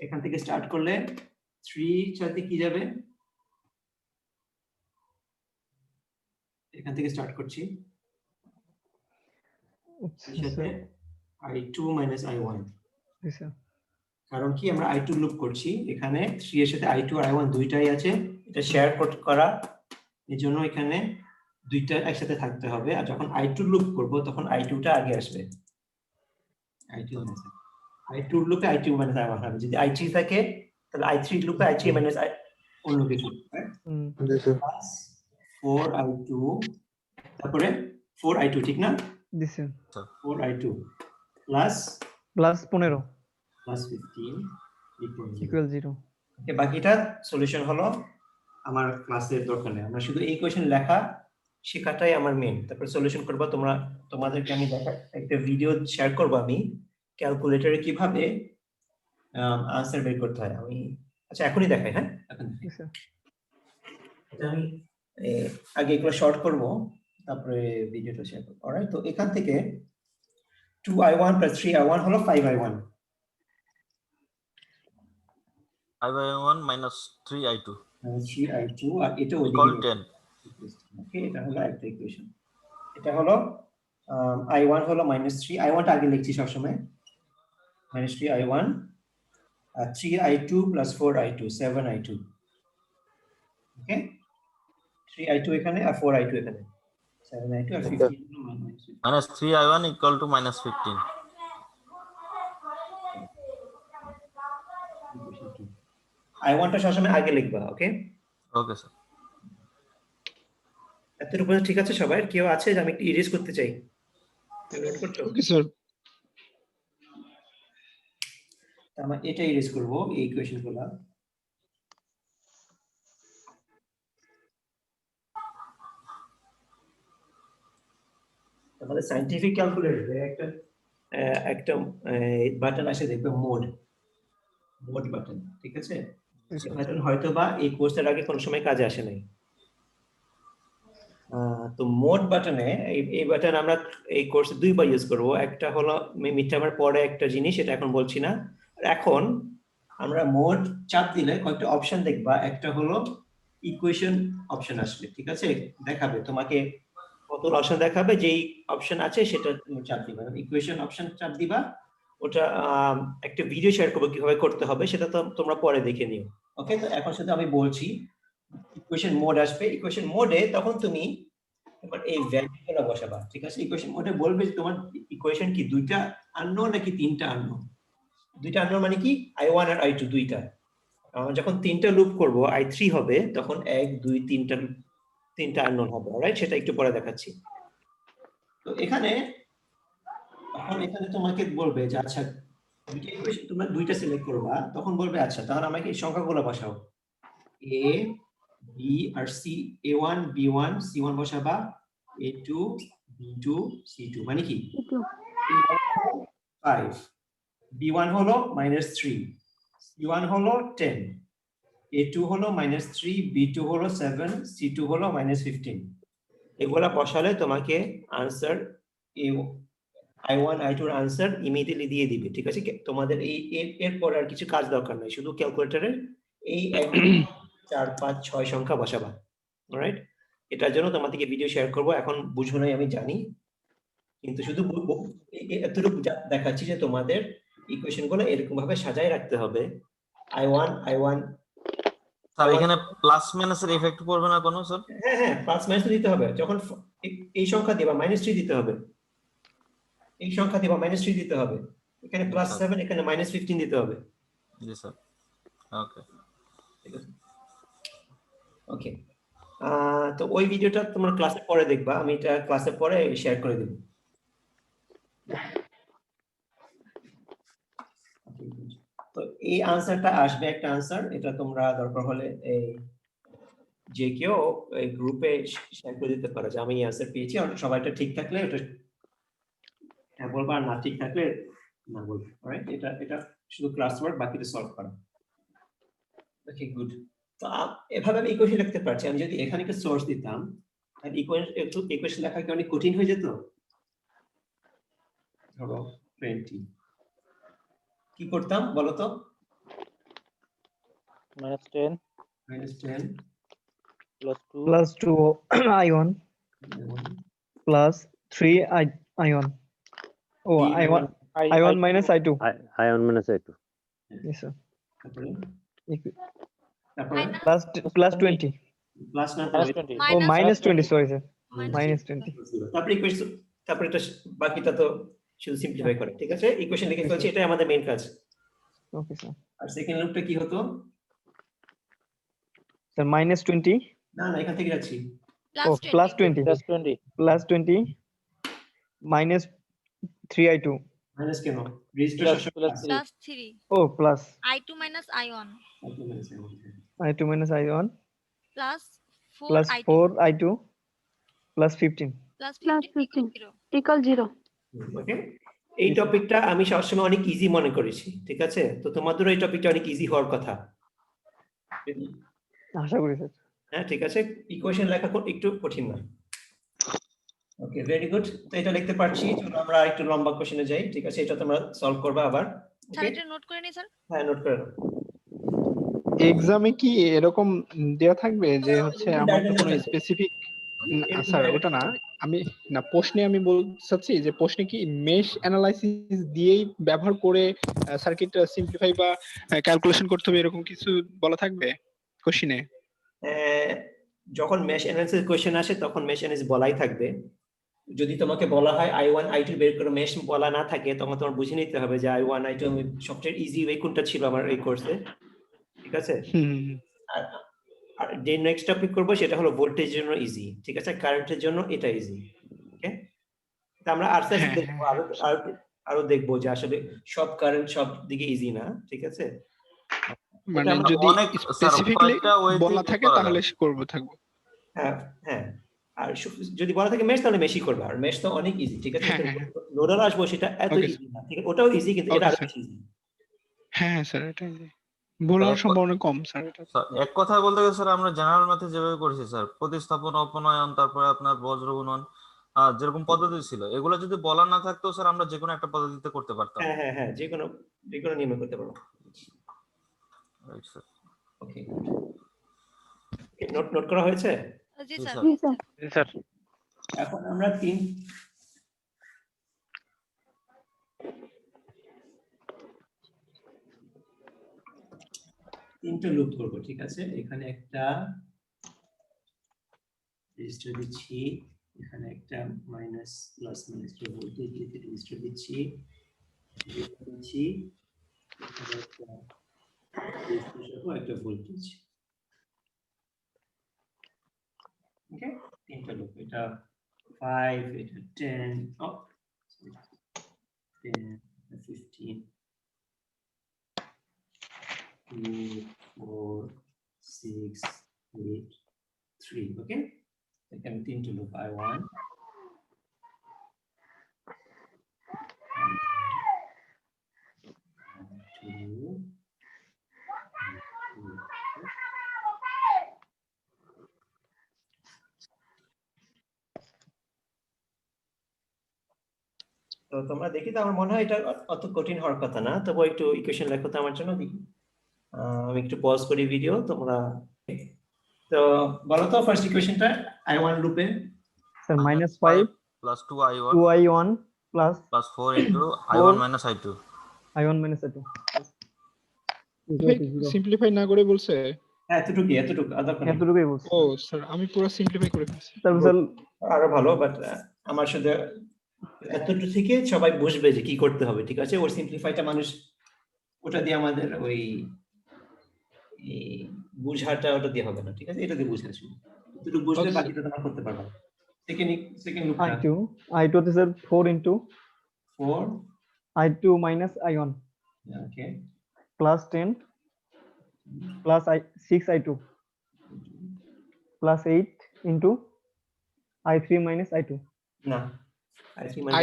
[SPEAKER 1] এখান থেকে স্টার্ট করলে 3 সাথে কি যাবে এখান থেকে স্টার্ট করছি সাথে i2 minus i1
[SPEAKER 6] জি স্যার
[SPEAKER 1] কারণ কি আমরা i2 লুপ করছি এখানে 3 এর সাথে i2 আর i1 দুইটাই আছে এটা শেয়ার করা এজন্য এখানে দুইটা একসাথে থাকতে হবে আর যখন i2 লুপ করব তখন i2 টা আগে আসবে i2 লুপে i2 minus i1 হবে যদি i3 থাকে তাহলে i3 লুপে i3 minus অন্য কিছু
[SPEAKER 8] জি স্যার
[SPEAKER 1] 4i2 তারপরে 4i2 ঠিক না
[SPEAKER 6] ji sir
[SPEAKER 1] 4i2 plus
[SPEAKER 6] 15
[SPEAKER 1] plus 15
[SPEAKER 6] equal 0
[SPEAKER 1] okay বাকিটা সলিউশন হলো আমার ক্লাসের দরকার নেই আমরা শুধু এই কোশ্চেন লেখা শেখাটাই আমার মেইন তারপর সলিউশন করব তোমাদেরকে আমি একটা ভিডিও শেয়ার করব আমি ক্যালকুলেটরে কিভাবে আনসার বের করতে হয় আমি আচ্ছা এখনই দেখাই হ্যাঁ এখন
[SPEAKER 6] জি স্যার
[SPEAKER 1] এটা আমি আগে এগুলো শর্ট করব তারপরে ভিডিওটা শেয়ার করব অলরাইট তো এখান থেকে 2i1 + 3i1 হলো 5i1
[SPEAKER 4] 5i1 minus 3i2
[SPEAKER 1] 3i2 আর এটা
[SPEAKER 4] equal
[SPEAKER 1] ওইদিকে
[SPEAKER 4] 10
[SPEAKER 1] ওকে এটা হলো একটা ইকুয়েশন এটা হলো i1 হলো -3 i1 টা আগে লিখছি সব সময় -3i1 আর 3i2 + 4i2 7i2 ওকে 3i2 এখানে আর 4i2 এখানে 7i2 R 15
[SPEAKER 4] minus 3i1 equal to minus 15
[SPEAKER 1] i1 টা সবসময় আগে লিখবা ওকে
[SPEAKER 4] ওকে স্যার
[SPEAKER 1] এতটুকু ঠিক আছে সবাই কেউ আছে যে আমি একটু ইরেজ করতে চাই নোট করছো
[SPEAKER 2] ওকে স্যার
[SPEAKER 1] আমরা এটা ইরেজ করব এই ইকুয়েশনগুলো আমাদের সায়েন্টিফিক ক্যালকুলেটরে একটা বাটন আসে দেখবে মোড বাটন ঠিক আছে এই বাটন হয়তো বা এই কোর্সের আগে কোনো সময় কাজে আসে নাই তো মোড বাটনে এই বাটন আমরা এই কোর্সে দুইবার ইউজ করব একটা হলো মিডটার্মের পরে একটা জিনিস এটা এখন বলছি না আর এখন আমরা মোড চাপ দিলে কয়েকটা অপশন দেখবা একটা হলো ইকুয়েশন অপশন আসবে ঠিক আছে দেখাবে তোমাকে কত অপশন দেখাবে যেই অপশন আছে সেটা তুমি চাপ দিবা ইকুয়েশন অপশন চাপ দিবা ওটা একটা ভিডিও শেয়ার করব কিভাবে করতে হবে সেটা তো তোমরা পরে দেখে নিও ওকে তো এখন শুধু আমি বলছি ইকুয়েশন মোড আসবে ইকুয়েশন মোডে তখন তুমি তোমার এই ভ্যালুগুলো বসাবা ঠিক আছে ইকুয়েশন মোডে বলবে যে তোমার ইকুয়েশন কি দুইটা আননোন নাকি তিনটা আননোন দুইটা আননোন মানে কি i1 আর i2 দুইটা যখন তিনটা লুপ করব i3 হবে তখন 1 2 তিনটা আননোন হবে অলরাইট সেটা একটু পরে দেখাচ্ছি তো এখানে তোমাকে বলবে যে আচ্ছা দুইটা ইকুয়েশন তোমরা দুইটা সিলেক্ট করবা তখন বলবে আচ্ছা তাহলে আমাকে এই সংখ্যাগুলো বসাও a b R c a1 b1 c1 বসাবা a2 b2 c2 মানে কি 5 b1 হলো -3 c1 হলো 10 A2 হলো -3, B2 হলো 7, C2 হলো -15। এগুলা বসালে তোমাকে আনসার I1 I2 এর আনসার ইমিডিয়েটলি দিয়ে দিবে, ঠিক আছে? তোমাদের এরপর আর কিছু কাজ দরকার নাই, শুধু ক্যালকুলেটরে এই 1 4 5 6 সংখ্যা বসাবা। অলরাইট, এটার জন্য তোমাদেরকে ভিডিও শেয়ার করব, এখন বুঝো নাই আমি জানি, কিন্তু শুধু এতটুকু দেখাচ্ছি যে তোমাদের ইকুয়েশন গুলো এরকম ভাবে সাজায় রাখতে হবে। I1
[SPEAKER 4] স্যার এখানে প্লাস মাইনাসের ইফেক্ট পড়বে না কোনো স্যার?
[SPEAKER 1] হ্যাঁ, প্লাস মাইনাস দিতে হবে, যখন এই সংখ্যা দিবা -3 দিতে হবে, এই সংখ্যা দিবা -3 দিতে হবে, এখানে +7 এখানে -15 দিতে হবে।
[SPEAKER 4] জি স্যার, ওকে
[SPEAKER 1] ওকে। তো ওই ভিডিওটা তোমরা ক্লাসে পরে দেখবা, আমি এটা ক্লাসে পরে শেয়ার করে দেব। তো এই আনসারটা আসবে, একটা আনসার, এটা তোমরা দরকার হলে এই যে কেউ এই গ্রুপে শেয়ার করে দিতে পারো যে আমি এই আনসার পেয়েছি, আর সবাইটা ঠিক থাকলে ওটা হ্যাঁ বলবা, আর না ঠিক থাকলে না বলবো। অলরাইট, এটা শুধু ক্লাস ওয়ার্ক, বাকিটা সলভ করা। ওকে, গুড। তো এভাবে আমি ইকুয়েশন লিখতে পারছি। আমি যদি এখানে একটা সোর্স দিতাম, আর ইকুয়েশন লেখা কি অনেক কঠিন হয়ে যেত? ধরো 20, কি করতাম বলো তো?
[SPEAKER 9] -10
[SPEAKER 1] -10
[SPEAKER 6] প্লাস 2 I1 প্লাস 3 I1 ও I1 minus I2
[SPEAKER 5] I1 minus I2
[SPEAKER 6] yes sir
[SPEAKER 1] তারপরে
[SPEAKER 6] plus 20
[SPEAKER 1] প্লাস না
[SPEAKER 6] ও -20 sorry sir -20
[SPEAKER 1] তারপরে ইকুয়েশন, তারপরে এটা বাকিটা তো শুধু সিম্পলিফাই করে, ঠিক আছে? ইকুয়েশন লিখে ফেলছি, এটাই আমাদের মেইন কাজ।
[SPEAKER 6] Okay sir.
[SPEAKER 1] আর সেকেন্ড লুপটা কি হতো
[SPEAKER 6] স্যার -20
[SPEAKER 1] না এখান থেকে যাচ্ছি
[SPEAKER 6] ও +20 minus 3I2
[SPEAKER 1] মাইনাস কেন? রেজিস্ট্রেশন
[SPEAKER 10] +3
[SPEAKER 6] ও plus
[SPEAKER 10] I2 minus I1
[SPEAKER 6] I2 minus I1
[SPEAKER 10] plus
[SPEAKER 6] plus
[SPEAKER 10] 4 I2
[SPEAKER 6] 4I2 plus 15
[SPEAKER 10] plus
[SPEAKER 3] Plus
[SPEAKER 10] 15
[SPEAKER 3] 15 equal 0
[SPEAKER 1] ওকে। এই টপিকটা আমি সবসময় অনেক ইজি মনে করেছি, ঠিক আছে? তো তোমাদেরও এই টপিকটা অনেক ইজি হওয়ার কথা,
[SPEAKER 6] আশা করি স্যার।
[SPEAKER 1] হ্যাঁ ঠিক আছে, ইকুয়েশন লেখা একটু কঠিন না। ওকে, ভেরি গুড। তো এটা লিখতে পারছি, চলো আমরা একটু লম্বা কোশ্চেনে যাই, ঠিক আছে? এটা তোমরা সলভ করবে আবার।
[SPEAKER 10] স্যার এটা নোট করে নি স্যার?
[SPEAKER 1] হ্যাঁ, নোট করে নাও।
[SPEAKER 2] এক্সামে কি এরকম দেয়া থাকবে যে হচ্ছে আমার তো কোনো স্পেসিফিক স্যার ওটা না, আমি না প্রশ্নে আমি বলতে চাচ্ছি যে প্রশ্নে কি মেশ অ্যানালাইসিস দিয়েই ব্যবহার করে সার্কিট সিম্পলিফাই বা ক্যালকুলেশন করতে হবে এরকম কিছু বলা থাকবে কোশ্চেনে?
[SPEAKER 1] যখন মেশ অ্যানালিসিস কোশ্চেন আসে তখন মেশ অ্যানালিসিস বলাই থাকবে। যদি তোমাকে বলা হয় I1 I2 বের করে মেশ বলা না থাকে, তখন তোমার বুঝে নিতে হবে যে I1 I2 সবচেয়ে ইজি ওয়ে কোনটা ছিল আমার এই কোর্সে, ঠিক আছে? আর যে নেক্সট টপিক করব সেটা হলো ভোল্টেজের জন্য ইজি, ঠিক আছে? কারেন্টের জন্য এটা ইজি। ওকে, তো আমরা আরো দেখবো যে আসলে সব কারেন্ট সব দিকে ইজি না, ঠিক আছে?
[SPEAKER 2] মানে যদি স্পেসিফিকলি বলা থাকে তাহলে করব থাকবো।
[SPEAKER 1] হ্যাঁ, আর যদি বলা থাকে মেশ তাহলে মেশই করবে, আর মেশ তো অনেক ইজি, ঠিক আছে? নোডাল আসবো সেটা এত ইজি না, ঠিক আছে? ওটাও ইজি কিন্তু এটা আরো বেশি ইজি।
[SPEAKER 2] হ্যাঁ স্যার, এটা ভুলার সম্ভাবনা কম স্যার। এটা
[SPEAKER 4] এক কথায় বলতে গেলে স্যার আমরা জেনারেল ম্যাথে যেভাবে করেছি স্যার, প্রতিস্থাপন, অপনয়ন, তারপরে আপনার বজ্র গুণন, যেরকম পদ্ধতি ছিল, এগুলো যদি বলা না থাকতো স্যার আমরা যে কোনো একটা পদ্ধতিতে করতে পারতাম।
[SPEAKER 1] হ্যাঁ, যে কোনো নিয়মে করতে পারবো।
[SPEAKER 4] Right sir.
[SPEAKER 1] ওকে, নোট করা হয়েছে?
[SPEAKER 10] জি স্যার।
[SPEAKER 9] জি স্যার।
[SPEAKER 1] এখন আমরা তিনটা লুপ করব, ঠিক আছে? এখানে একটা রেজিস্টার দিচ্ছি, এখানে একটা minus plus minus voltage register দিচ্ছি, একটা ভোল্টেজ। ওকে, তিনটা লুপ, এটা 5, এটা 10, 15, 2, 4, 6, 8, 3. ওকে, এখানে তিনটা লুপ, I1, I2, তো তোমরা দেখি তো, আমার মনে হয় এটা অত কঠিন হওয়ার কথা না, তবু একটু ইকুয়েশন লেখো তো আমার জন্য দেখি। আমি একটু পজ করি ভিডিও, তোমরা তো বলো তো ফার্স্ট ইকুয়েশনটা I1 লুপে।
[SPEAKER 6] Sir -5
[SPEAKER 4] plus 2i1
[SPEAKER 6] 2i1 plus
[SPEAKER 4] plus 4 into i1 minus i2.
[SPEAKER 6] i1 minus i2
[SPEAKER 2] simplify না করে বলছে।
[SPEAKER 1] এতটুকু আদর করে
[SPEAKER 6] এতটুকুই বলছি।
[SPEAKER 2] ও স্যার আমি পুরো সিম্পলিফাই করে ফেলছি।
[SPEAKER 6] তারপর স্যার
[SPEAKER 1] আরো ভালো, বাট আমার সাথে এতটুকু থেকে সবাই বুঝবে যে কি করতে হবে, ঠিক আছে? ওর সিম্পলিফাইটা মানুষ ওটা দিয়ে আমাদের ওই বুঝাটা ওটা দিয়ে হবে না, ঠিক আছে? এটা দিয়ে বুঝে আসবে, একটু বুঝলে বাকিটা তোমরা করতে পারবে। সেকেন্ড লুপটা
[SPEAKER 6] i2 তে sir 4 into
[SPEAKER 1] 4
[SPEAKER 6] i2 minus i1
[SPEAKER 1] ওকে
[SPEAKER 6] plus 10 plus 6 i2 plus 8 into i3 minus i2
[SPEAKER 1] না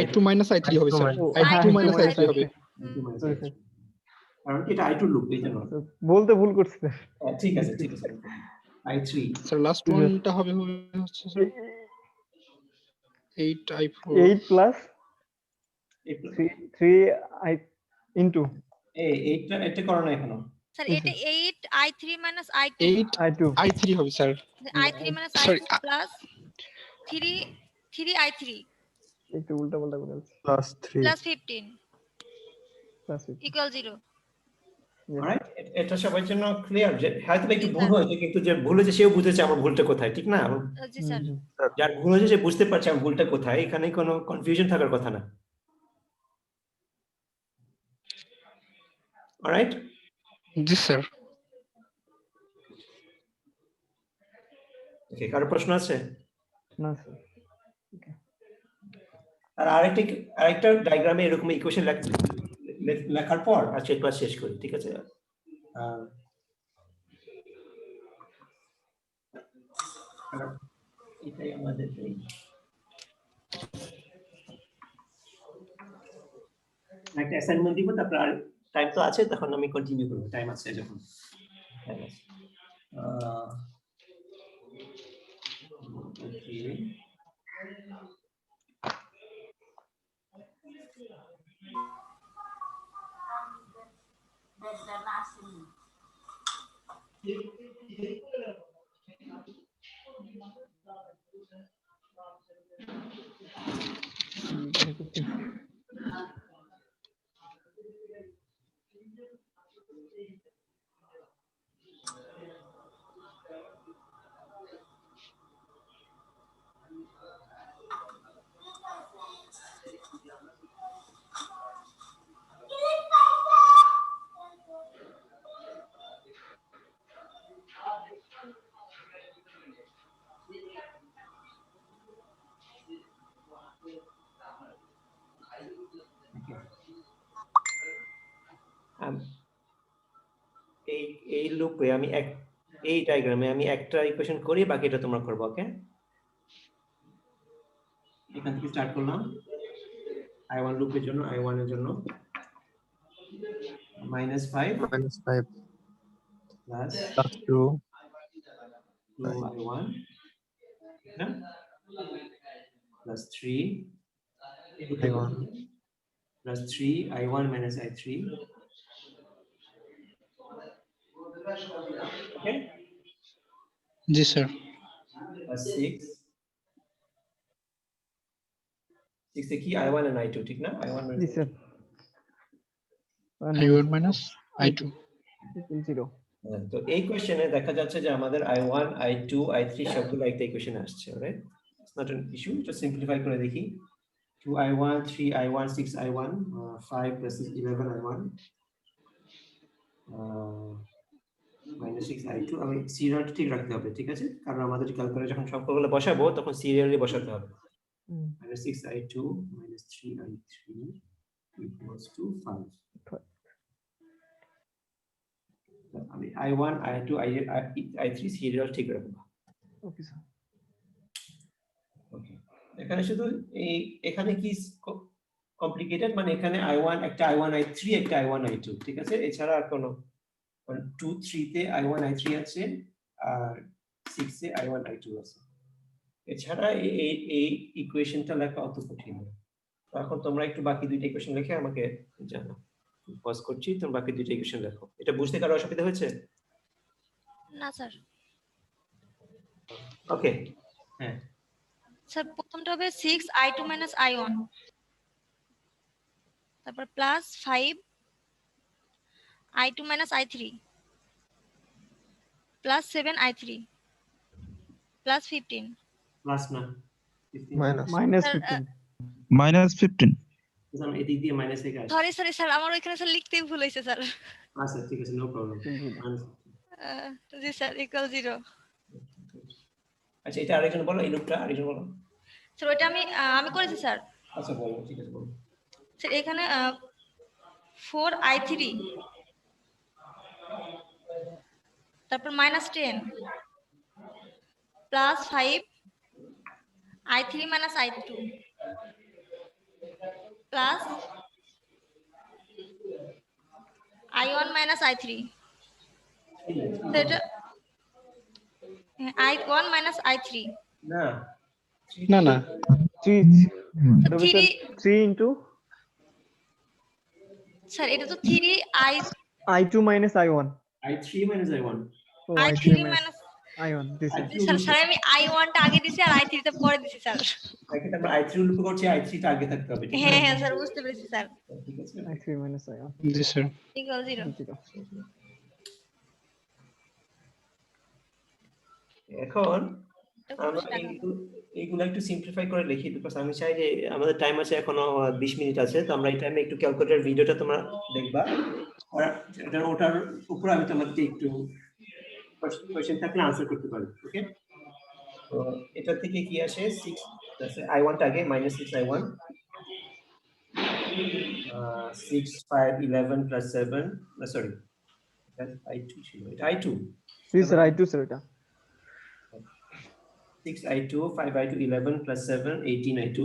[SPEAKER 2] i2 minus i3 হবে স্যার।
[SPEAKER 6] ও,
[SPEAKER 2] i2 minus i3 হবে।
[SPEAKER 6] Sorry, sir.
[SPEAKER 1] কারণ এটা I2 লুপ, এই জন্য।
[SPEAKER 6] বলতে ভুল করছি স্যার।
[SPEAKER 1] ঠিক আছে I3
[SPEAKER 2] স্যার লাস্ট ওয়ানটা হবে হচ্ছে sir 8i4
[SPEAKER 6] 8 plus 3 i into
[SPEAKER 1] এটা করো না এখনো।
[SPEAKER 10] স্যার এটা 8 i3 minus i2
[SPEAKER 6] i2
[SPEAKER 2] i3 হবে sir.
[SPEAKER 10] i3 minus
[SPEAKER 2] Sorry,
[SPEAKER 10] i2 plus 3i3
[SPEAKER 6] একটু উল্টা পাল্টা করে বলছি।
[SPEAKER 8] plus 3
[SPEAKER 10] plus 15
[SPEAKER 6] Plus 8.
[SPEAKER 10] equal 0.
[SPEAKER 1] Alright, এটা সবার জন্য ক্লিয়ার যে হয়তো একটু ভুল হয়েছে, কিন্তু যে ভুল হয়েছে সেও বুঝেছে আমার ভুলটা কোথায়, ঠিক না?
[SPEAKER 10] জি স্যার।
[SPEAKER 1] যার ভুল হয়েছে সে বুঝতে পারছে আমার ভুলটা কোথায়, এখানে কোনো কনফিউশন থাকার কথা না। অলরাইট,
[SPEAKER 2] জি স্যার।
[SPEAKER 1] ওকে, কারো প্রশ্ন আছে?
[SPEAKER 6] না স্যার।
[SPEAKER 1] আর আরেকটা ডায়াগ্রামে এরকম ইকুয়েশন লেখার পর আজকে ক্লাস শেষ করি, ঠিক আছে? এটাই আমাদের একটা অ্যাসাইনমেন্ট দিব, তারপর আর টাইম তো আছে, তখন আমি কন্টিনিউ করব, টাইম আছে যখন। এই লুপে আমি এই ডায়াগ্রামে আমি একটা ইকুয়েশন করি, বাকিটা তোমরা করবে। ওকে, এখান থেকে স্টার্ট করলাম। I1 লুপের জন্য, I1 এর জন্য -5 plus 2i1 plus 3i1 plus 3i1 minus i3. Okay,
[SPEAKER 2] জি স্যার।
[SPEAKER 1] plus 6 এ কি I1 and I2, ঠিক না? I1
[SPEAKER 6] জি স্যার।
[SPEAKER 2] i1 minus i2
[SPEAKER 6] 0.
[SPEAKER 1] তো এই কোশ্চেনে দেখা যাচ্ছে যে আমাদের I1 I2 I3 সবগুলো একটা ইকুয়েশন আসছে, right? It's not an issue, এটা সিম্পলিফাই করে দেখি। 2i1 3i1 6i1 5 plus 11i1 -6i2। আমি সিরিয়ালটা ঠিক রাখতে হবে, ঠিক আছে? কারণ আমাদের ক্যালকুলেটরে যখন সবগুলো বসাবো তখন সিরিয়ালি বসাতে হবে। -6i2 -3i3 equals to 5. আমি I1 I2 I3 সিরিয়াল ঠিক রাখবো।
[SPEAKER 6] Okay sir.
[SPEAKER 1] ওকে, এখানে শুধু এখানে কি কমপ্লিকেটেড, মানে এখানে I1 একটা I1 I3 একটা I1 I2, ঠিক আছে? এছাড়া আর কোনো 2 3 তে I1 I3 আছে আর 6 এ I1 I2 আছে। এছাড়া এই ইকুয়েশনটা লেখা অত কঠিন না। এখন তোমরা একটু বাকি দুইটা ইকুয়েশন লিখে আমাকে জানাও। পজ করছি, তোমরা বাকি দুইটা ইকুয়েশন লেখো। এটা বুঝতে কারো অসুবিধা হয়েছে?
[SPEAKER 10] না স্যার।
[SPEAKER 1] ওকে, হ্যাঁ
[SPEAKER 10] স্যার প্রথমটা হবে 6i2 - i1, তারপর plus 5i2 - i3 plus 7i3 plus 15।
[SPEAKER 1] Plus না,
[SPEAKER 8] মাইনাস
[SPEAKER 6] মাইনাস
[SPEAKER 10] স্যার,
[SPEAKER 6] 15
[SPEAKER 9] -15
[SPEAKER 1] আমি এদিক দিয়ে মাইনাস থেকে আসছি।
[SPEAKER 10] সরি সরি স্যার, আমার ওইখানে স্যার লিখতেই ভুল হয়েছে স্যার।
[SPEAKER 1] আচ্ছা ঠিক আছে, নো প্রবলেম।
[SPEAKER 10] জি স্যার, ইকুয়াল 0।
[SPEAKER 1] আচ্ছা এটা আরেকজন বলো, এই লুপটা আরেকজন বলো।
[SPEAKER 10] স্যার ওইটা আমি করেছি স্যার।
[SPEAKER 1] আচ্ছা বলো, ঠিক আছে বলো।
[SPEAKER 10] স্যার এখানে 4i3 তারপর -10 plus 5i3 - i2 plus i1 - i3। সেটা i1 - i3
[SPEAKER 1] না
[SPEAKER 2] না না
[SPEAKER 6] 3
[SPEAKER 10] তো 3
[SPEAKER 6] 3 ইনটু
[SPEAKER 10] স্যার এটা তো 3i
[SPEAKER 6] i2 minus i1
[SPEAKER 1] i3 minus i1
[SPEAKER 6] ও
[SPEAKER 10] i3 minus
[SPEAKER 6] i1 this is
[SPEAKER 10] sir sir আমি i1 টা আগে দিছি আর i3 টা পরে দিছি স্যার।
[SPEAKER 1] এখানে আমরা i3 লুপ করছি, i3 টা আগে থাকতে হবে, ঠিক
[SPEAKER 10] হ্যাঁ
[SPEAKER 1] আছে?
[SPEAKER 10] হ্যাঁ স্যার, বুঝতে পেরেছি স্যার।
[SPEAKER 1] ঠিক আছে।
[SPEAKER 6] i3 minus i1
[SPEAKER 2] জি স্যার।
[SPEAKER 10] ইকুয়াল 0।
[SPEAKER 1] এখন আমরা এইগুলো একটু সিম্পলিফাই করে লিখি, বিকজ আমি চাই যে আমাদের টাইম আছে এখনো 20 মিনিট আছে, তো আমরা এই টাইমে একটু ক্যালকুলেটর ভিডিওটা তোমরা দেখবা, আর ওটার উপর আমি তোমাদেরকে একটু কোশ্চেন থাকলে আনসার করতে পারি। ওকে, তো এটা থেকে কি আসে, 6 আছে i1 টা আগে -6i1 6 5 11 plus 7 সরি i2 ছিল, এটা i2
[SPEAKER 6] this is i2 sir এটা
[SPEAKER 1] 6i2 5i2 11 plus 7 18i2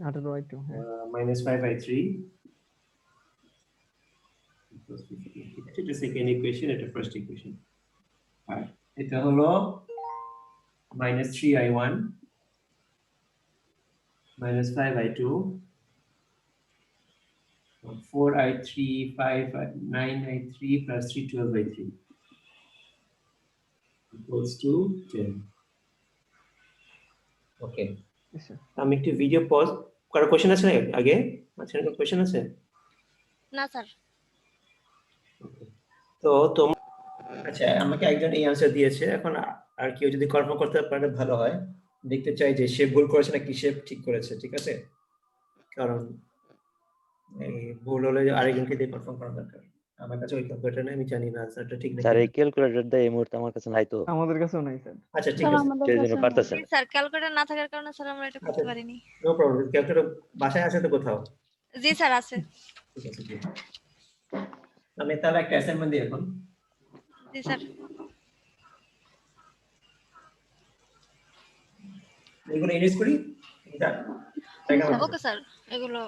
[SPEAKER 6] 18i2 হ্যাঁ
[SPEAKER 1] minus 5i3 equals 15. এটা সেকেন্ড ইকুয়েশন, এটা ফার্স্ট ইকুয়েশন। আর এটা হলো -3i1 -5i2 4i3 9i3 plus 3 12i3 equals to 10. Okay,
[SPEAKER 6] yes sir
[SPEAKER 1] আমি একটু ভিডিও পজ, কারো কোশ্চেন আছে আগে? আচ্ছা কোনো কোশ্চেন আছে?
[SPEAKER 10] না স্যার।
[SPEAKER 1] তো আচ্ছা আমাকে একজন এই আনসার দিয়েছে, এখন আর কেউ যদি কল্পনা করতে পারে ভালো হয়, দেখতে চাই যে সে ভুল করেছে নাকি সে ঠিক করেছে, ঠিক আছে? কারণ এই ভুল হলে আরেকজনকে দিয়ে কনফার্ম করা দরকার। আমার কাছে ওই ক্যালকুলেটর নেই, আমি জানি না আনসারটা ঠিক নাকি।
[SPEAKER 5] স্যার এই ক্যালকুলেটরটা এই মুহূর্তে আমার কাছে নাই তো,
[SPEAKER 6] আমাদের কাছেও নাই স্যার
[SPEAKER 1] আচ্ছা ঠিক
[SPEAKER 3] স্যার
[SPEAKER 1] আছে,
[SPEAKER 3] আমাদের
[SPEAKER 5] সেই জন্য
[SPEAKER 3] কাছে
[SPEAKER 5] পারতেছেন
[SPEAKER 10] জি স্যার, ক্যালকুলেটর না থাকার কারণে স্যার আমরা এটা করতে
[SPEAKER 1] আচ্ছা।
[SPEAKER 10] পারিনি।
[SPEAKER 1] No problem. ক্যালকুলেটর বাসায় আছে তো কোথাও?
[SPEAKER 10] জি স্যার আছে।
[SPEAKER 1] ঠিক আছে, ঠিক আছে। আমি তাহলে একটা অ্যাসাইনমেন্ট দিই এখন।
[SPEAKER 10] জি স্যার।
[SPEAKER 1] এগুলো ইউজ করি এটা
[SPEAKER 10] ওকে স্যার, এগুলো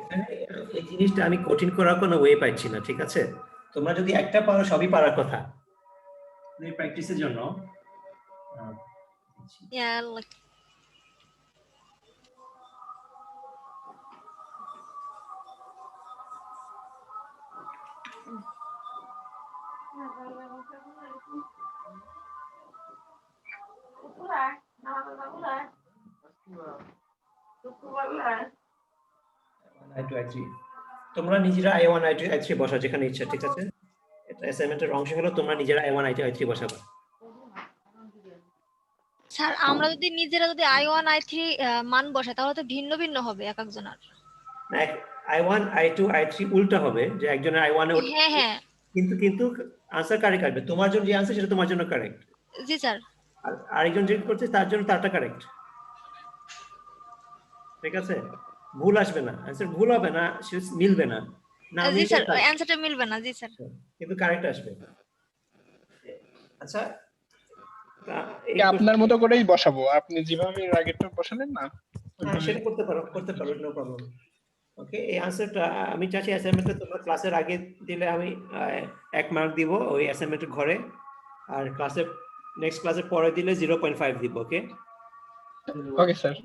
[SPEAKER 1] এখানে এই জিনিসটা আমি কঠিন করার কোনো ওয়ে পাচ্ছি না, ঠিক আছে? তোমরা যদি একটা পারো, সবই পারার কথা এই প্র্যাকটিসের জন্য।
[SPEAKER 10] ইয়া
[SPEAKER 1] I2 I3 তোমরা নিজেরা i1 i2 i3 বসাও যেখানে ইচ্ছা, ঠিক আছে? এটা অ্যাসাইনমেন্টের অংশ হলো তোমরা নিজেরা i1 i2 i3 বসাবা।
[SPEAKER 10] স্যার আমরা যদি নিজেরা যদি i1 i3 মান বসাই তাহলে তো ভিন্ন ভিন্ন হবে এক একজনের।
[SPEAKER 1] না, i1 i2 i3 উল্টা হবে, যে একজনের i1 এ
[SPEAKER 10] হ্যাঁ হ্যাঁ
[SPEAKER 1] কিন্তু আনসার কারেক্ট আসবে, তোমার জন্য যে আনসার সেটা তোমার জন্য কারেক্ট,
[SPEAKER 10] জি স্যার।
[SPEAKER 1] আর আরেকজন যে করছে তার জন্য তারটা কারেক্ট। ঠিক আছে, ভুল আসবে না, অ্যান্সার ভুল হবে না, মিলবে না, না
[SPEAKER 10] জি
[SPEAKER 1] মিলবে
[SPEAKER 10] স্যার
[SPEAKER 1] তাই,
[SPEAKER 10] অ্যান্সারটা মিলবে না, জি স্যার।
[SPEAKER 1] কিন্তু কারেক্ট আসবে। আচ্ছা, এই
[SPEAKER 2] আপনার মতো করেই বসাবো, আপনি যেভাবে এর আগেরটা বসালেন না
[SPEAKER 1] সেটা করতে পারো, নো প্রবলেম। ওকে, এই আনসারটা আমি চাচ্ছি অ্যাসাইনমেন্টটা তোমরা ক্লাসের আগে দিলে আমি 1 মার্ক দিব ওই অ্যাসাইনমেন্টের ঘরে, আর নেক্সট ক্লাসের পরে দিলে 0.5 দিব। ওকে
[SPEAKER 2] ওকে স্যার।